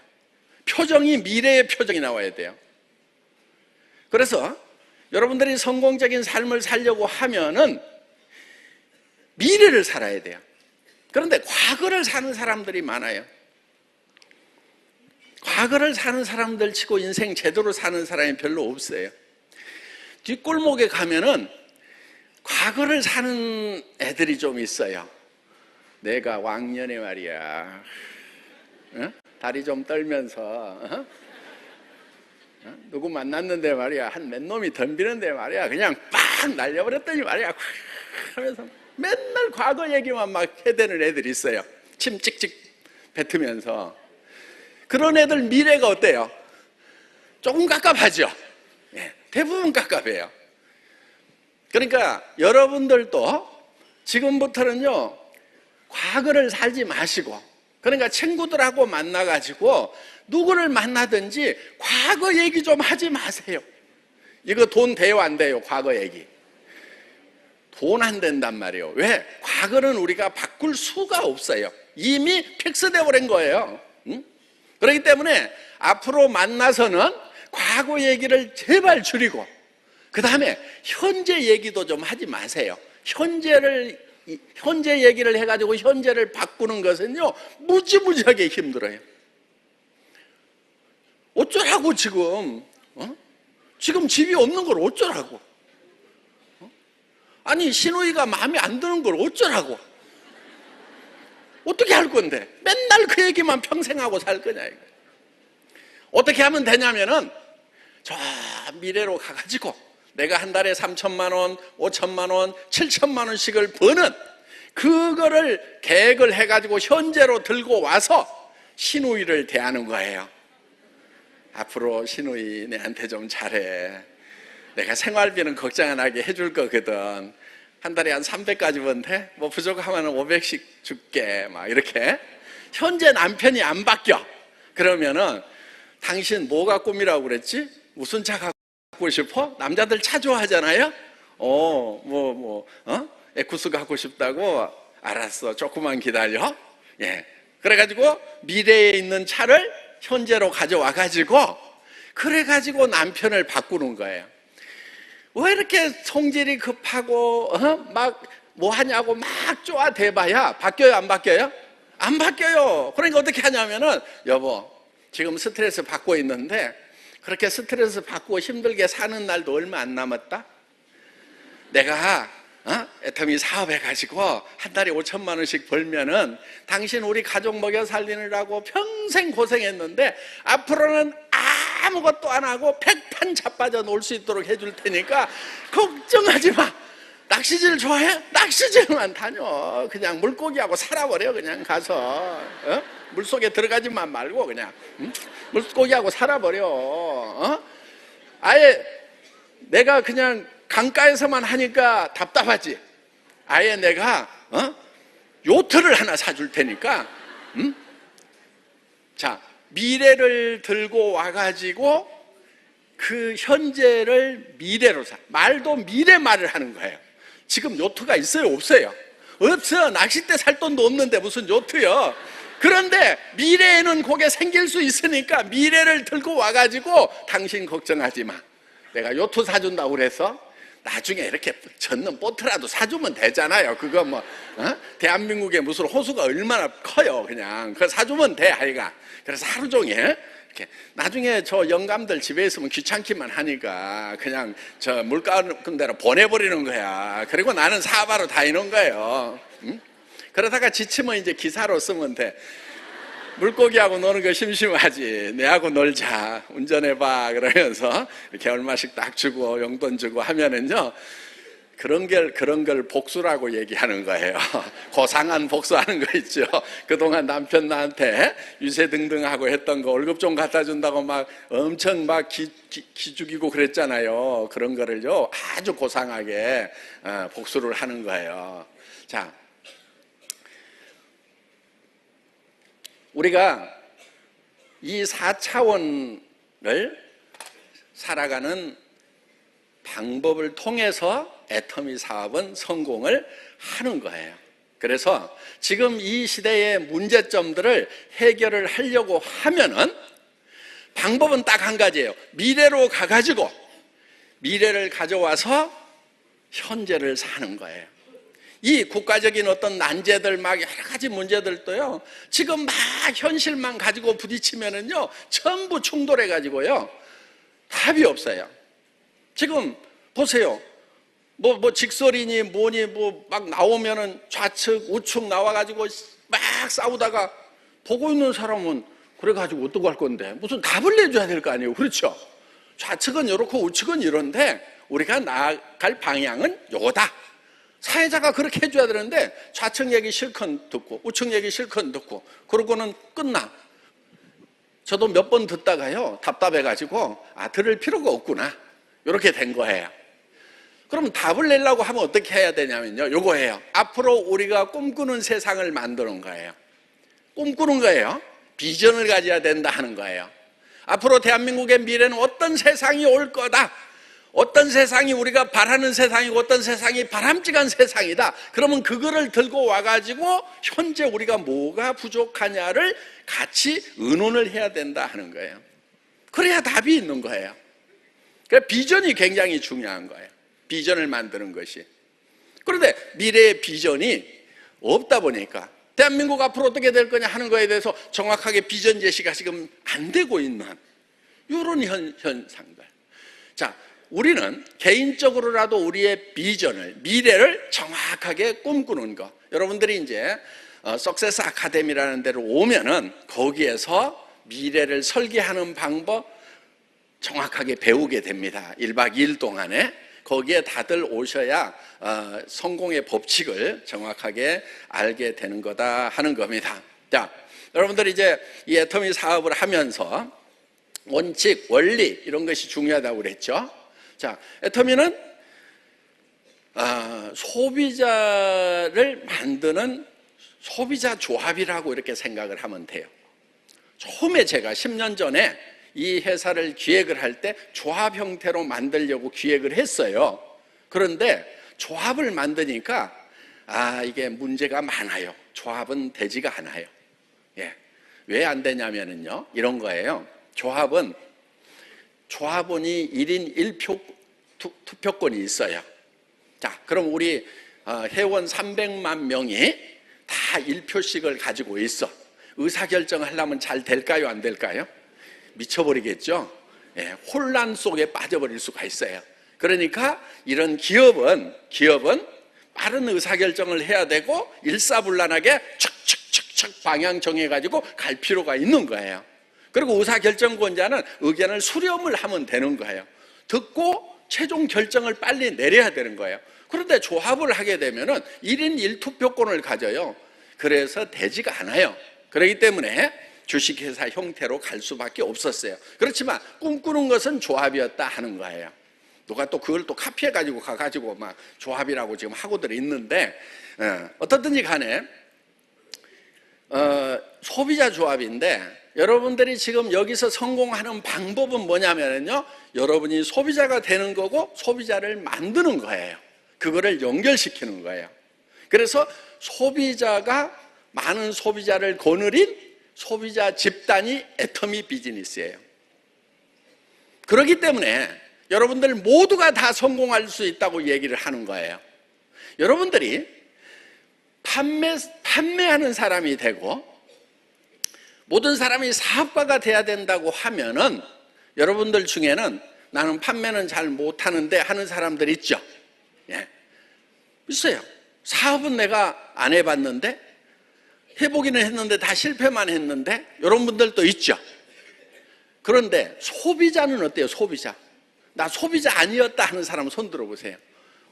표정이 미래의 표정이 나와야 돼요. 그래서 여러분들이 성공적인 삶을 살려고 하면은 미래를 살아야 돼요. 그런데 과거를 사는 사람들이 많아요. 과거를 사는 사람들 치고 인생 제대로 사는 사람이 별로 없어요. 뒷골목에 가면은 과거를 사는 애들이 좀 있어요. 내가 왕년에 말이야, 다리 좀 떨면서 누구 만났는데 말이야, 한 몇 놈이 덤비는데 말이야, 그냥 빡 날려버렸더니 말이야 하면서 맨날 과거 얘기만 막 해대는 애들이 있어요. 침 찍찍 뱉으면서. 그런 애들 미래가 어때요? 조금 깝깝하죠. 대부분 깝깝해요. 그러니까 여러분들도 지금부터는요, 과거를 살지 마시고, 그러니까 친구들하고 만나가지고 누구를 만나든지 과거 얘기 좀 하지 마세요. 이거 돈 돼요, 안 돼요? 과거 얘기. 돈 안 된단 말이에요. 왜? 과거는 우리가 바꿀 수가 없어요. 이미 픽스되어 버린 거예요. 그렇기 때문에 앞으로 만나서는 과거 얘기를 제발 줄이고, 그 다음에 현재 얘기도 좀 하지 마세요. 현재 얘기를 해가지고 현재를 바꾸는 것은요, 무지무지하게 힘들어요. 어쩌라고 지금? 지금 집이 없는 걸 어쩌라고? 아니, 시누이가 마음에 안 드는 걸 어쩌라고? 어떻게 할 건데? 맨날 그 얘기만 평생 하고 살 거냐, 이거. 어떻게 하면 되냐면은, 저 미래로 가가지고 내가 한 달에 3천만 원, 5천만 원, 7천만 원씩을 버는 그거를 계획을 해가지고 현재로 들고 와서 시누이를 대하는 거예요. 앞으로 시누이 내한테 좀 잘해. 내가 생활비는 걱정 안 하게 해줄 거거든. 한 달에 한 300까지 번 돼? 뭐 부족하면 500씩 줄게. 막 이렇게. 현재 남편이 안 바뀌어. 그러면은 당신 뭐가 꿈이라고 그랬지? 무슨 차 갖고 싶어? 남자들 차 좋아하잖아요? 에쿠스 갖고 싶다고? 알았어. 조금만 기다려. 예. 그래가지고 미래에 있는 차를 현재로 가져와 가지고, 그래가지고 남편을 바꾸는 거예요. 왜 이렇게 성질이 급하고 막 뭐 하냐고 막 쪼아대봐야 바뀌어요, 안 바뀌어요? 안 바뀌어요. 그러니까 어떻게 하냐면은, 여보 지금 스트레스 받고 있는데 그렇게 스트레스 받고 힘들게 사는 날도 얼마 안 남았다. 내가 애터미 사업해가지고 한 달에 5천만 원씩 벌면은 당신 우리 가족 먹여 살리느라고 평생 고생했는데 앞으로는 아무것도 안 하고 백판 자빠져 놀 수 있도록 해줄 테니까 걱정하지 마. 낚시질 좋아해? 낚시질만 다녀. 그냥 물고기하고 살아버려. 그냥 가서 물속에 들어가지만 말고 그냥 물고기하고 살아버려. 아예 내가 그냥 강가에서만 하니까 답답하지. 아예 내가 요트를 하나 사줄 테니까. 자, 미래를 들고 와가지고 그 현재를 미래로 말도 미래 말을 하는 거예요. 지금 요트가 있어요, 없어요? 없어. 낚싯대 살 돈도 없는데 무슨 요트요? 그런데 미래에는 그게 생길 수 있으니까 미래를 들고 와가지고 당신 걱정하지 마. 내가 요트 사준다고 그래서 나중에 이렇게 젖는 보트라도 사주면 되잖아요. 그거 뭐 대한민국에 무슨 호수가 얼마나 커요. 그냥 그거 사주면 돼, 아이가. 그래서 하루 종일 이렇게. 나중에 저 영감들 집에 있으면 귀찮기만 하니까 그냥 저 물가는 대로 보내버리는 거야. 그리고 나는 사바로 다니는 거예요. 그러다가 지치면 이제 기사로 쓰면 돼. 물고기하고 노는 거 심심하지. 내하고 놀자. 운전해봐. 그러면서 이렇게 얼마씩 딱 주고 용돈 주고 하면은요, 그런 걸 복수라고 얘기하는 거예요. 고상한 복수하는 거 있죠. 그동안 남편 나한테 유세등등하고 했던 거 월급 좀 갖다 준다고 막 엄청 막 기죽이고 그랬잖아요. 그런 거를요 아주 고상하게 복수를 하는 거예요. 자, 우리가 이 4차원을 살아가는 방법을 통해서 애터미 사업은 성공을 하는 거예요. 그래서 지금 이 시대의 문제점들을 해결을 하려고 하면은 방법은 딱 한 가지예요. 미래로 가가지고 미래를 가져와서 현재를 사는 거예요. 이 국가적인 어떤 난제들 막 여러 가지 문제들도요 지금 막 현실만 가지고 부딪히면은요 전부 충돌해 가지고요 답이 없어요. 지금 보세요. 뭐 직설이니 뭐니 뭐 막 나오면은 좌측 우측 나와가지고 막 싸우다가 보고 있는 사람은 그래가지고 어떻게 할 건데 무슨 답을 내줘야 될 거 아니에요. 그렇죠? 좌측은 이렇고 우측은 이런데 우리가 나아갈 방향은 요거다. 사회자가 그렇게 해줘야 되는데 좌측 얘기 실컷 듣고 우측 얘기 실컷 듣고 그러고는 끝나. 저도 몇 번 듣다가요 답답해가지고 들을 필요가 없구나 이렇게 된 거예요. 그럼 답을 내려고 하면 어떻게 해야 되냐면요 요거예요. 앞으로 우리가 꿈꾸는 세상을 만드는 거예요. 꿈꾸는 거예요. 비전을 가져야 된다 하는 거예요. 앞으로 대한민국의 미래는 어떤 세상이 올 거다, 어떤 세상이 우리가 바라는 세상이고 어떤 세상이 바람직한 세상이다. 그러면 그거를 들고 와가지고 현재 우리가 뭐가 부족하냐를 같이 의논을 해야 된다 하는 거예요. 그래야 답이 있는 거예요. 그러니까 비전이 굉장히 중요한 거예요. 비전을 만드는 것이. 그런데 미래의 비전이 없다 보니까 대한민국 앞으로 어떻게 될 거냐 하는 거에 대해서 정확하게 비전 제시가 지금 안 되고 있는 이런 현상들. 자, 우리는 개인적으로라도 우리의 비전을, 미래를 정확하게 꿈꾸는 거. 여러분들이 이제 석세스 아카데미라는 데로 오면은 거기에서 미래를 설계하는 방법 정확하게 배우게 됩니다. 1박 2일 동안에. 거기에 다들 오셔야 성공의 법칙을 정확하게 알게 되는 거다 하는 겁니다. 자, 여러분들이 이제 이 애터미 사업을 하면서 원칙, 원리 이런 것이 중요하다고 그랬죠. 자, 애터미는 소비자를 만드는 소비자 조합이라고 이렇게 생각을 하면 돼요. 처음에 제가 10년 전에 이 회사를 기획을 할 때 조합 형태로 만들려고 기획을 했어요. 그런데 조합을 만드니까 이게 문제가 많아요. 조합은 되지가 않아요. 예. 왜 안 되냐면요 이런 거예요. 조합원이 1인 1표 투표권이 있어요. 자, 그럼 우리 회원 300만 명이 다 1표씩을 가지고 있어. 의사결정을 하려면 잘 될까요? 안 될까요? 미쳐버리겠죠. 예, 혼란 속에 빠져버릴 수가 있어요. 그러니까 이런 기업은 빠른 의사결정을 해야 되고 일사불란하게 척척척척 방향 정해가지고 갈 필요가 있는 거예요. 그리고 의사결정권자는 의견을 수렴을 하면 되는 거예요. 듣고 최종 결정을 빨리 내려야 되는 거예요. 그런데 조합을 하게 되면은 1인 1투표권을 가져요. 그래서 되지가 않아요. 그렇기 때문에 주식회사 형태로 갈 수밖에 없었어요. 그렇지만 꿈꾸는 것은 조합이었다 하는 거예요. 누가 또 그걸 또 카피해가지고 가가지고 막 조합이라고 지금 하고들 있는데 어떻든지 간에 소비자 조합인데 여러분들이 지금 여기서 성공하는 방법은 뭐냐면요 여러분이 소비자가 되는 거고 소비자를 만드는 거예요. 그거를 연결시키는 거예요. 그래서 소비자가 많은 소비자를 거느린 소비자 집단이 애터미 비즈니스예요. 그렇기 때문에 여러분들 모두가 다 성공할 수 있다고 얘기를 하는 거예요. 여러분들이 판매하는 사람이 되고 모든 사람이 사업가가 돼야 된다고 하면은 여러분들 중에는 나는 판매는 잘 못하는데 하는 사람들 있죠. 예. 있어요. 사업은 내가 안 해봤는데 해보기는 했는데 다 실패만 했는데 이런 분들도 있죠. 그런데 소비자는 어때요? 소비자. 나 소비자 아니었다 하는 사람 손 들어보세요.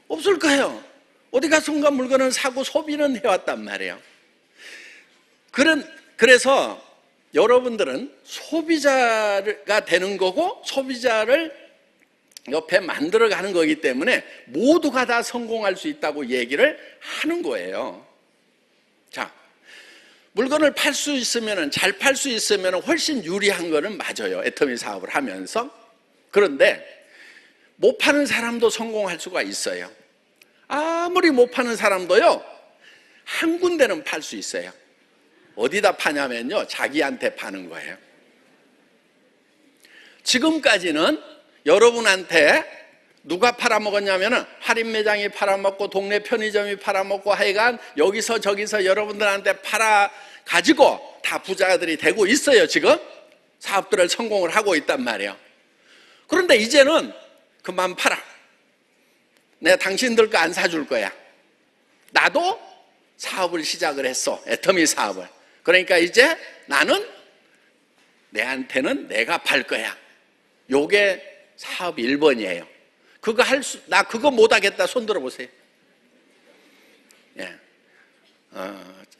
없을 거예요. 어디 가서인가 물건을 사고 소비는 해왔단 말이에요. 그래서 여러분들은 소비자가 되는 거고 소비자를 옆에 만들어가는 거기 때문에 모두가 다 성공할 수 있다고 얘기를 하는 거예요. 자, 물건을 팔 수 있으면, 잘 팔 수 있으면 훨씬 유리한 거는 맞아요. 애터미 사업을 하면서. 그런데 못 파는 사람도 성공할 수가 있어요. 아무리 못 파는 사람도요, 한 군데는 팔 수 있어요. 어디다 파냐면요, 자기한테 파는 거예요. 지금까지는 여러분한테 누가 팔아먹었냐면은 할인 매장이 팔아먹고 동네 편의점이 팔아먹고 하여간 여기서 저기서 여러분들한테 팔아가지고 다 부자들이 되고 있어요. 지금 사업들을 성공을 하고 있단 말이에요. 그런데 이제는 그만 팔아. 내가 당신들 거 안 사줄 거야. 나도 사업을 시작을 했어. 애터미 사업을. 그러니까 이제 나는 내한테는 내가 팔 거야. 요게 사업 1번이에요. 나 그거 못하겠다. 손 들어보세요. 예.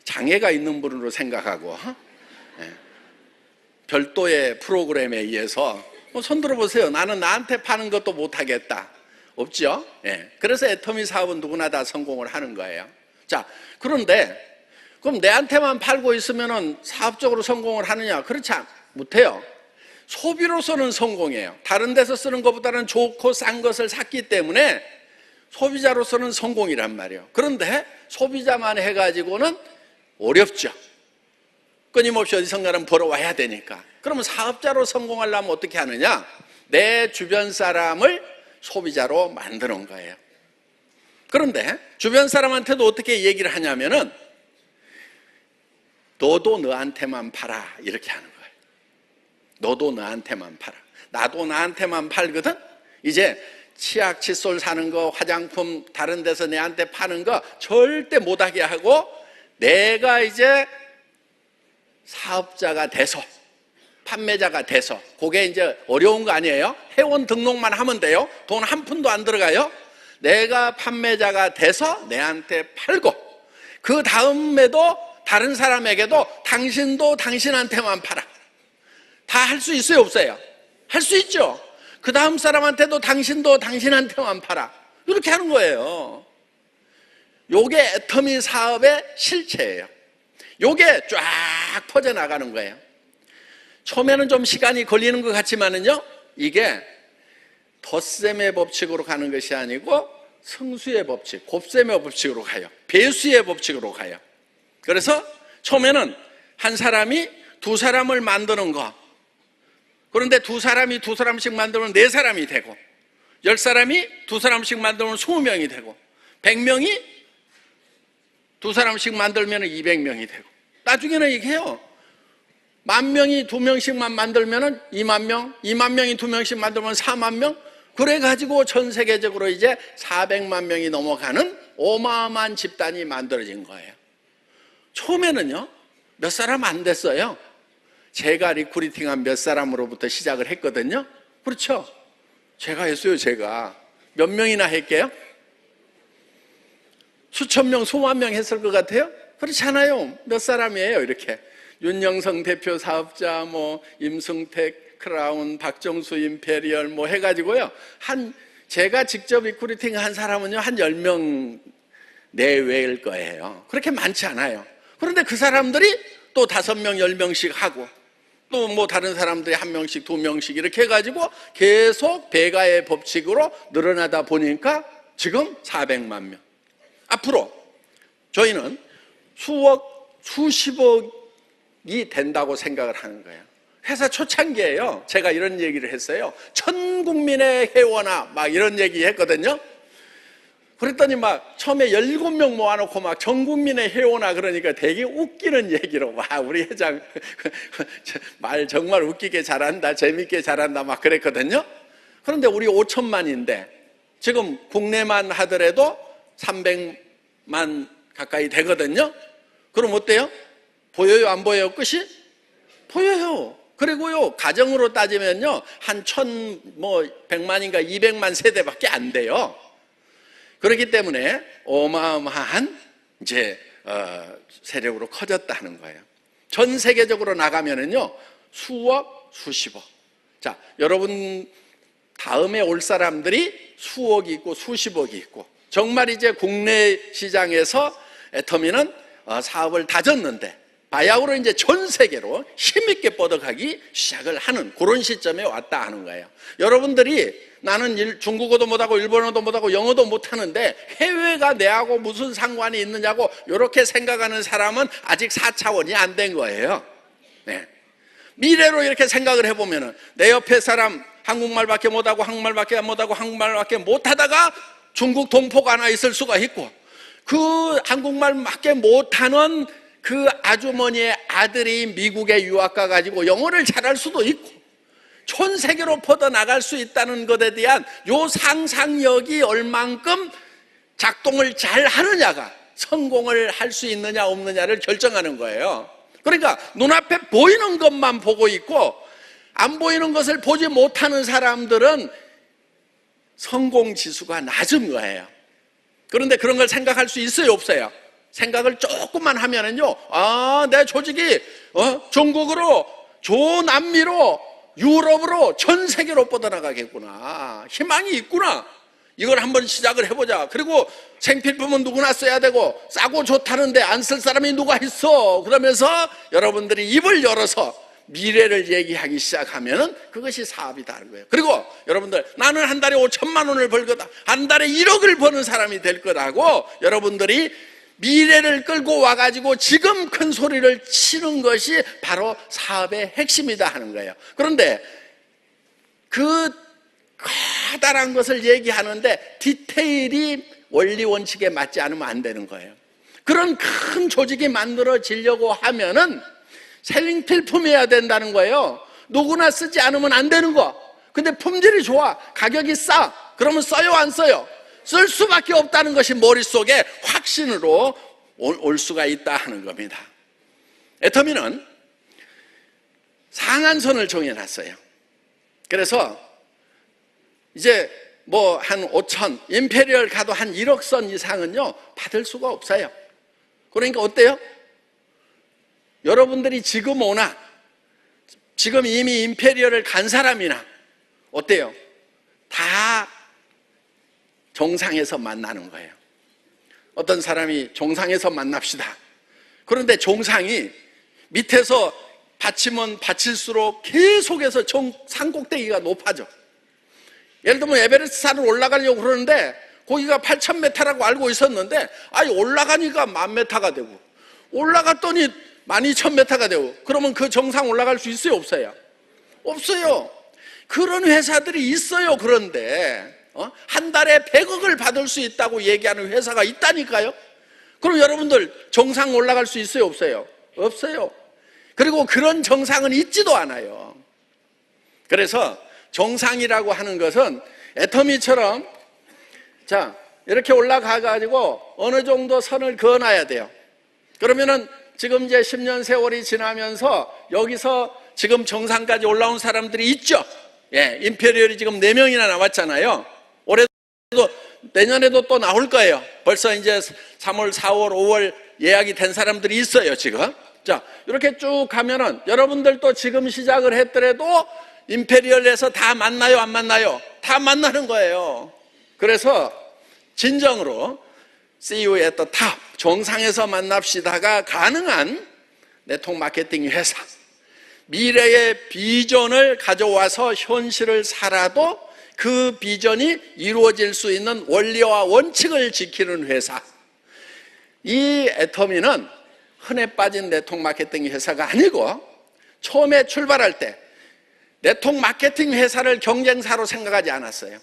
장애가 있는 분으로 생각하고, 예. 별도의 프로그램에 의해서 손 들어보세요. 나는 나한테 파는 것도 못하겠다. 없죠? 예. 그래서 애터미 사업은 누구나 다 성공을 하는 거예요. 자, 그런데 그럼 내한테만 팔고 있으면 사업적으로 성공을 하느냐? 그렇지 못해요. 소비로서는 성공이에요. 다른 데서 쓰는 것보다는 좋고 싼 것을 샀기 때문에 소비자로서는 성공이란 말이에요. 그런데 소비자만 해가지고는 어렵죠. 끊임없이 어디선가는 벌어와야 되니까. 그러면 사업자로 성공하려면 어떻게 하느냐? 내 주변 사람을 소비자로 만드는 거예요. 그런데 주변 사람한테도 어떻게 얘기를 하냐면은 너도 너한테만 팔아, 이렇게 하는 거예요. 너도 너한테만 팔아. 나도 나한테만 팔거든. 이제 치약, 칫솔 사는 거, 화장품 다른 데서 내한테 파는 거 절대 못하게 하고 내가 이제 사업자가 돼서, 판매자가 돼서, 그게 이제 어려운 거 아니에요? 회원 등록만 하면 돼요. 돈 한 푼도 안 들어가요. 내가 판매자가 돼서 내한테 팔고, 그 다음에도 다른 사람에게도 당신도 당신한테만 팔아. 다 할 수 있어요, 없어요? 할 수 있죠. 그 다음 사람한테도 당신도 당신한테만 팔아. 이렇게 하는 거예요. 요게 애터미 사업의 실체예요. 요게 쫙 퍼져나가는 거예요. 처음에는 좀 시간이 걸리는 것 같지만은요, 이게 덧셈의 법칙으로 가는 것이 아니고 승수의 법칙, 곱셈의 법칙으로 가요. 배수의 법칙으로 가요. 그래서 처음에는 한 사람이 두 사람을 만드는 거, 그런데 두 사람이 두 사람씩 만들면 네 사람이 되고, 10사람이 두 사람씩 만들면 20명이 되고, 100명이 두 사람씩 만들면 200명이 되고, 나중에는 이렇게 해요. 10,000명이 2명씩만 만들면 20,000명, 20,000명이 2명씩 만들면 40,000명, 그래가지고 전 세계적으로 이제 400만 명이 넘어가는 어마어마한 집단이 만들어진 거예요. 처음에는요, 몇 사람 안 됐어요. 제가 리크루팅한 몇 사람으로부터 시작을 했거든요. 그렇죠? 제가 했어요. 제가 몇 명이나 할게요? 수천 명, 수만 명 했을 것 같아요? 그렇지 않아요. 몇 사람이에요. 이렇게 윤영성 대표 사업자, 뭐 임승택, 크라운, 박정수, 임페리얼 뭐 해가지고요, 제가 직접 리크루팅 한 사람은요 한 10명 내외일 거예요. 그렇게 많지 않아요. 그런데 그 사람들이 또 5명, 10명씩 하고, 또 뭐 다른 사람들이 1명씩, 2명씩 이렇게 해가지고 계속 배가의 법칙으로 늘어나다 보니까 지금 400만 명. 앞으로 저희는 수억, 수십억이 된다고 생각을 하는 거예요. 회사 초창기에요, 제가 이런 얘기를 했어요. 전 국민의 회원아, 막 이런 얘기 했거든요. 그랬더니 막 처음에 17명 모아놓고 막 전 국민의 회원아 그러니까 되게 웃기는 얘기로, 와, 우리 회장 말 정말 웃기게 잘한다, 재밌게 잘한다 막 그랬거든요. 그런데 우리 5천만인데 지금 국내만 하더라도 300만 가까이 되거든요. 그럼 어때요? 보여요, 안 보여요? 끝이? 보여요. 그리고요, 가정으로 따지면요, 한 1,100만인가 200만 세대밖에 안 돼요. 그렇기 때문에 어마어마한 이제 세력으로 커졌다는 거예요. 전 세계적으로 나가면은요, 수억, 수십억. 자, 여러분 다음에 올 사람들이 수억이 있고 수십억이 있고, 정말 이제 국내 시장에서 애터미는 사업을 다졌는데 바야흐로 이제 전 세계로 힘있게 뻗어가기 시작을 하는 그런 시점에 왔다 하는 거예요. 여러분들이 나는 중국어도 못하고 일본어도 못하고 영어도 못하는데 해외가 내하고 무슨 상관이 있느냐고 이렇게 생각하는 사람은 아직 4차원이 안 된 거예요. 네. 미래로 이렇게 생각을 해보면 내 옆에 사람 한국말밖에 못하고 한국말밖에 못하고 한국말밖에 못하다가 중국 동포가 하나 있을 수가 있고, 그 한국말밖에 못하는 그 아주머니의 아들이 미국에 유학 가가지고 영어를 잘할 수도 있고, 전 세계로 뻗어나갈 수 있다는 것에 대한 요 상상력이 얼만큼 작동을 잘 하느냐가 성공을 할 수 있느냐 없느냐를 결정하는 거예요. 그러니까 눈앞에 보이는 것만 보고 있고 안 보이는 것을 보지 못하는 사람들은 성공 지수가 낮은 거예요. 그런데 그런 걸 생각할 수 있어요, 없어요? 생각을 조금만 하면은요, 내 조직이 중국으로, 조남미로, 유럽으로, 전 세계로 뻗어나가겠구나, 희망이 있구나, 이걸 한번 시작을 해보자. 그리고 생필품은 누구나 써야 되고 싸고 좋다는데 안 쓸 사람이 누가 있어? 그러면서 여러분들이 입을 열어서 미래를 얘기하기 시작하면 그것이 사업이다는 거예요. 그리고 여러분들, 나는 한 달에 5천만 원을 벌 거다, 한 달에 1억을 버는 사람이 될 거라고 여러분들이 미래를 끌고 와가지고 지금 큰 소리를 치는 것이 바로 사업의 핵심이다 하는 거예요. 그런데 그 커다란 것을 얘기하는데 디테일이 원리 원칙에 맞지 않으면 안 되는 거예요. 그런 큰 조직이 만들어지려고 하면은 생필품이어야 된다는 거예요. 누구나 쓰지 않으면 안 되는 거. 근데 품질이 좋아, 가격이 싸, 그러면 써요 안 써요? 쓸 수밖에 없다는 것이 머릿속에 확신으로 올 수가 있다 하는 겁니다. 애터미는 상한선을 정해놨어요. 그래서 이제 뭐 한 5천, 임페리얼 가도 한 1억 선 이상은요 받을 수가 없어요. 그러니까 어때요? 여러분들이 지금 오나 지금 이미 임페리얼을 간 사람이나 어때요? 다 정상에서 만나는 거예요. 어떤 사람이 정상에서 만납시다. 그런데 정상이 밑에서 받치면 받칠수록 계속해서 산 꼭대기가 높아져. 예를 들면 에베레스트 산을 올라가려고 그러는데 거기가 8,000m라고 알고 있었는데 올라가니까 10,000m가 되고 올라갔더니 12,000m가 되고, 그러면 그 정상 올라갈 수 있어요, 없어요? 없어요. 그런 회사들이 있어요. 그런데 한 달에 100억을 받을 수 있다고 얘기하는 회사가 있다니까요. 그럼 여러분들 정상 올라갈 수 있어요, 없어요? 없어요. 그리고 그런 정상은 있지도 않아요. 그래서 정상이라고 하는 것은 애터미처럼 자 이렇게 올라가가지고 어느 정도 선을 그어놔야 돼요. 그러면은 지금 이제 10년 세월이 지나면서 여기서 지금 정상까지 올라온 사람들이 있죠. 예, 임페리얼이 지금 4명이나 남았잖아요. 올해도, 내년에도 또 나올 거예요. 벌써 이제 3월, 4월, 5월 예약이 된 사람들이 있어요, 지금. 자, 이렇게 쭉 가면은 여러분들도 지금 시작을 했더라도 임페리얼에서 다 만나요, 안 만나요? 다 만나는 거예요. 그래서 진정으로 See you at the top, 정상에서 만납시다가 가능한 네트워크 마케팅 회사, 미래의 비전을 가져와서 현실을 살아도 그 비전이 이루어질 수 있는 원리와 원칙을 지키는 회사. 이 애터미는 흔해 빠진 네트워크 마케팅 회사가 아니고 처음에 출발할 때 네트워크 마케팅 회사를 경쟁사로 생각하지 않았어요.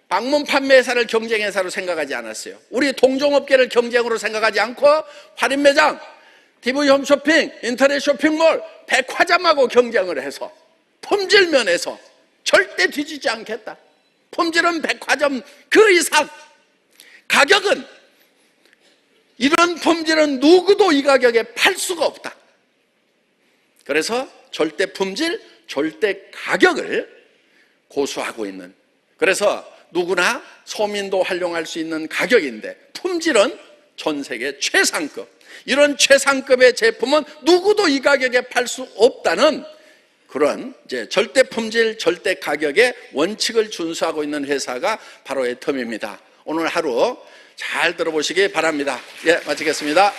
방문 판매 회사를 경쟁회사로 생각하지 않았어요. 우리 동종업계를 경쟁으로 생각하지 않고 할인 매장, TV 홈쇼핑, 인터넷 쇼핑몰, 백화점하고 경쟁을 해서 품질 면에서 절대 뒤지지 않겠다. 품질은 백화점 그 이상, 가격은 이런 품질은 누구도 이 가격에 팔 수가 없다. 그래서 절대 품질, 절대 가격을 고수하고 있는, 그래서 누구나 소민도 활용할 수 있는 가격인데 품질은 전 세계 최상급. 이런 최상급의 제품은 누구도 이 가격에 팔 수 없다는 그런 이제 절대 품질, 절대 가격의 원칙을 준수하고 있는 회사가 바로 애텀입니다. 오늘 하루 잘 들어보시기 바랍니다. 예, 마치겠습니다.